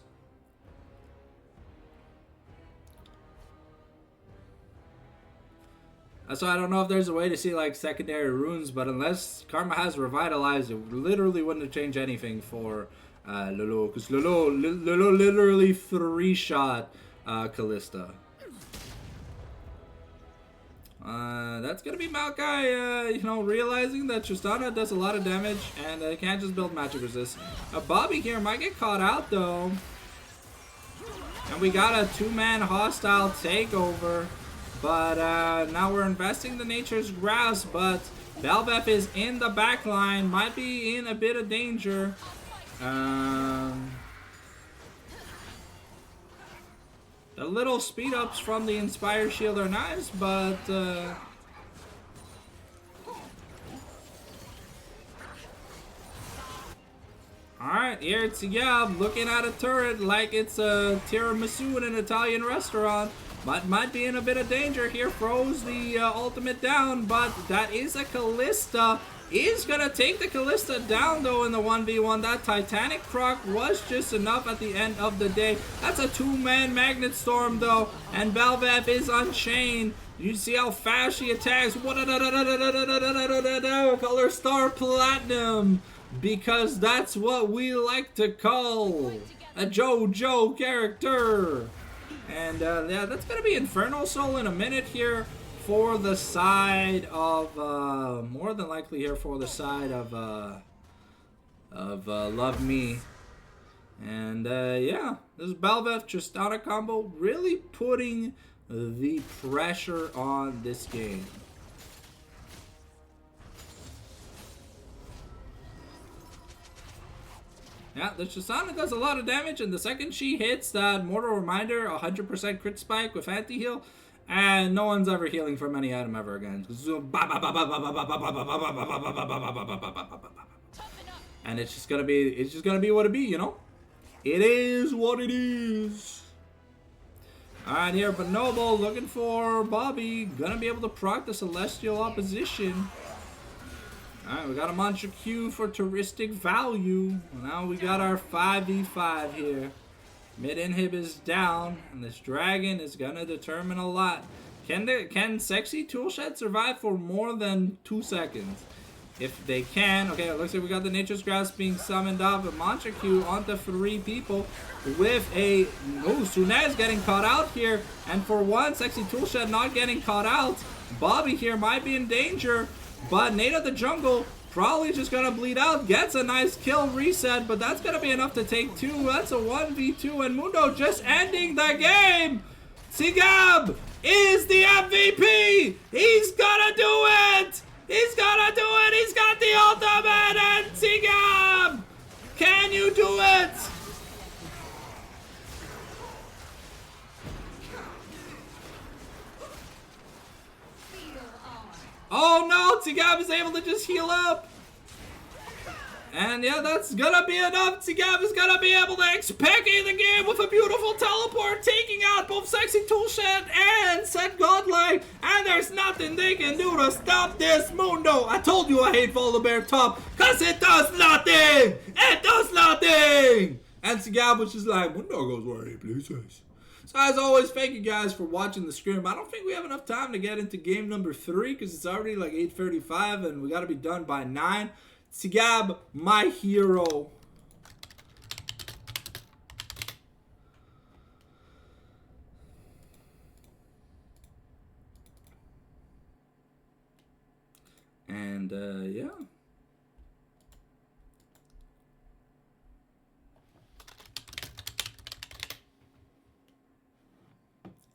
So I don't know if there's a way to see like secondary runes, but unless Karma has revitalized, it literally wouldn't have changed anything for Lulu, because Lulu literally 3-shot Callista. That's gonna be Maokai, you know, realizing that Tristana does a lot of damage and can't just build magic resist. Bobby here might get caught out though. And we got a 2-man hostile takeover. But now we're investing the Nature's Grasp, but Belvev is in the back line, might be in a bit of danger. The little speed ups from the Inspire Shield are nice, but alright, here it's Yab looking at a turret like it's a tiramisu in an Italian restaurant. But might be in a bit of danger here. Froze the ultimate down, but that is a Callista. Is gonna take the Callista down though in the 1v1. That Titanic Croc was just enough at the end of the day. That's a 2-man Magnet Storm though, and Belvev is unchained. You see how fast she attacks. Color Star Platinum, because that's what we like to call a JoJo character. And yeah, that's gonna be Infernal Soul in a minute here for the side of more than likely here for the side of Love Me. And yeah, this Belvev Tristana combo really putting the pressure on this game. Yeah, the Shisana does a lot of damage, and the second she hits that Mortal Reminder, 100% crit spike with anti-heal, and no one's ever healing from any item ever again. And it's just gonna be what it be, you know? It is what it is. Alright, here, Bonobo looking for Bobby. Gonna be able to proc the Celestial Opposition. Alright, we got a Mantra Q for touristic value. Now we got our 5v5 here. Mid inhib is down, and this dragon is gonna determine a lot. Can Sexy Toolshed survive for more than 2 seconds? If they can, okay, it looks like we got the Nature's Grasp being summoned up, but Mantra Q onto 3 people with a... Oh, Sunez getting caught out here, and for one, Sexy Toolshed not getting caught out. Bobby here might be in danger, but Nate of the Jungle probably just gonna bleed out, gets a nice kill reset, but that's gonna be enough to take 2. That's a 1v2, and Mundo just ending the game! Sigab is the MVP! He's gonna do it! He's gonna do it! He's got the ultimate! And Sigab! Can you do it? Oh no! Sigab is able to just heal up! And yeah, that's gonna be enough. Sigab is gonna be able to expect the game with a beautiful teleport, taking out both Sexy Toolshed and Set Godlike. And there's nothing they can do to stop this Mundo. I told you I hate Follow Bear Top, cause it does nothing! It does nothing! And Sigab was just like, Mundo goes where he pleases. So as always, thank you guys for watching the Scrim. I don't think we have enough time to get into game number 3, because it's already like 8:35 and we gotta be done by 9. Sigab, my hero. And yeah.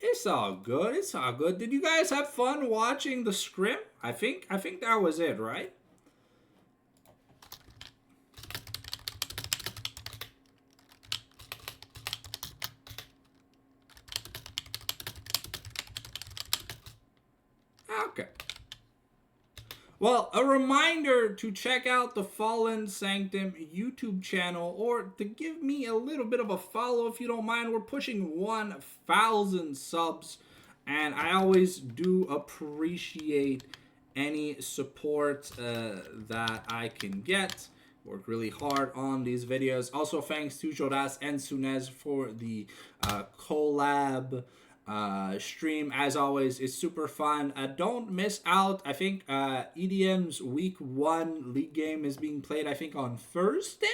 It's all good. It's all good. Did you guys have fun watching the Scrim? I think that was it, right? Okay. Well, a reminder to check out the Fallen Sanctum YouTube channel, or to give me a little bit of a follow if you don't mind. We're pushing 1,000 subs, and I always do appreciate any support that I can get. Work really hard on these videos. Also, thanks to Jodas and Sunez for the collab stream. As always, it's super fun. Don't miss out. I think EDM's week 1 league game is being played, I think, on Thursday.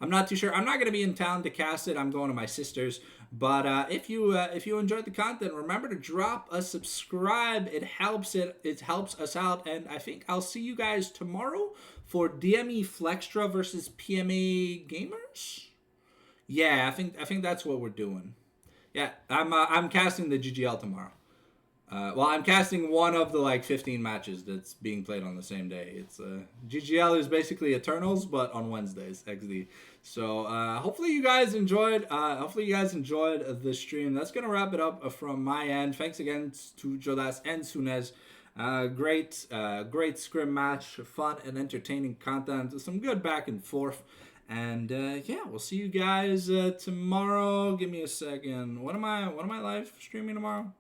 I'm not too sure. I'm not going to be in town to cast it. I'm going to my sister's. But if you enjoyed the content, remember to drop a subscribe. It helps us out. And I think I'll see you guys tomorrow for DME Flextra versus PMA Gamers. Yeah, I think that's what we're doing. Yeah, I'm casting the GGL tomorrow. Well, I'm casting one of the like 15 matches that's being played on the same day. It's GGL is basically Eternals, but on Wednesdays XD. So hopefully you guys enjoyed. The stream. That's gonna wrap it up from my end. Thanks again to Jodas and Sunez. Great Scrim match, fun and entertaining content. Some good back and forth. And yeah, we'll see you guys tomorrow. Give me a second. What am I live streaming tomorrow?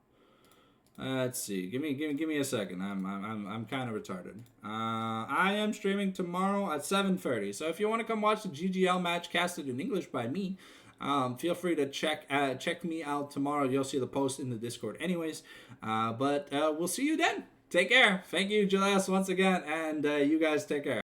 Let's see. Give me a second. I'm kind of retarded. I am streaming tomorrow at 7:30. So if you want to come watch the GGL match casted in English by me, feel free to check me out tomorrow. You'll see the post in the Discord, anyways. But we'll see you then. Take care. Thank you, Julius, once again, and you guys take care.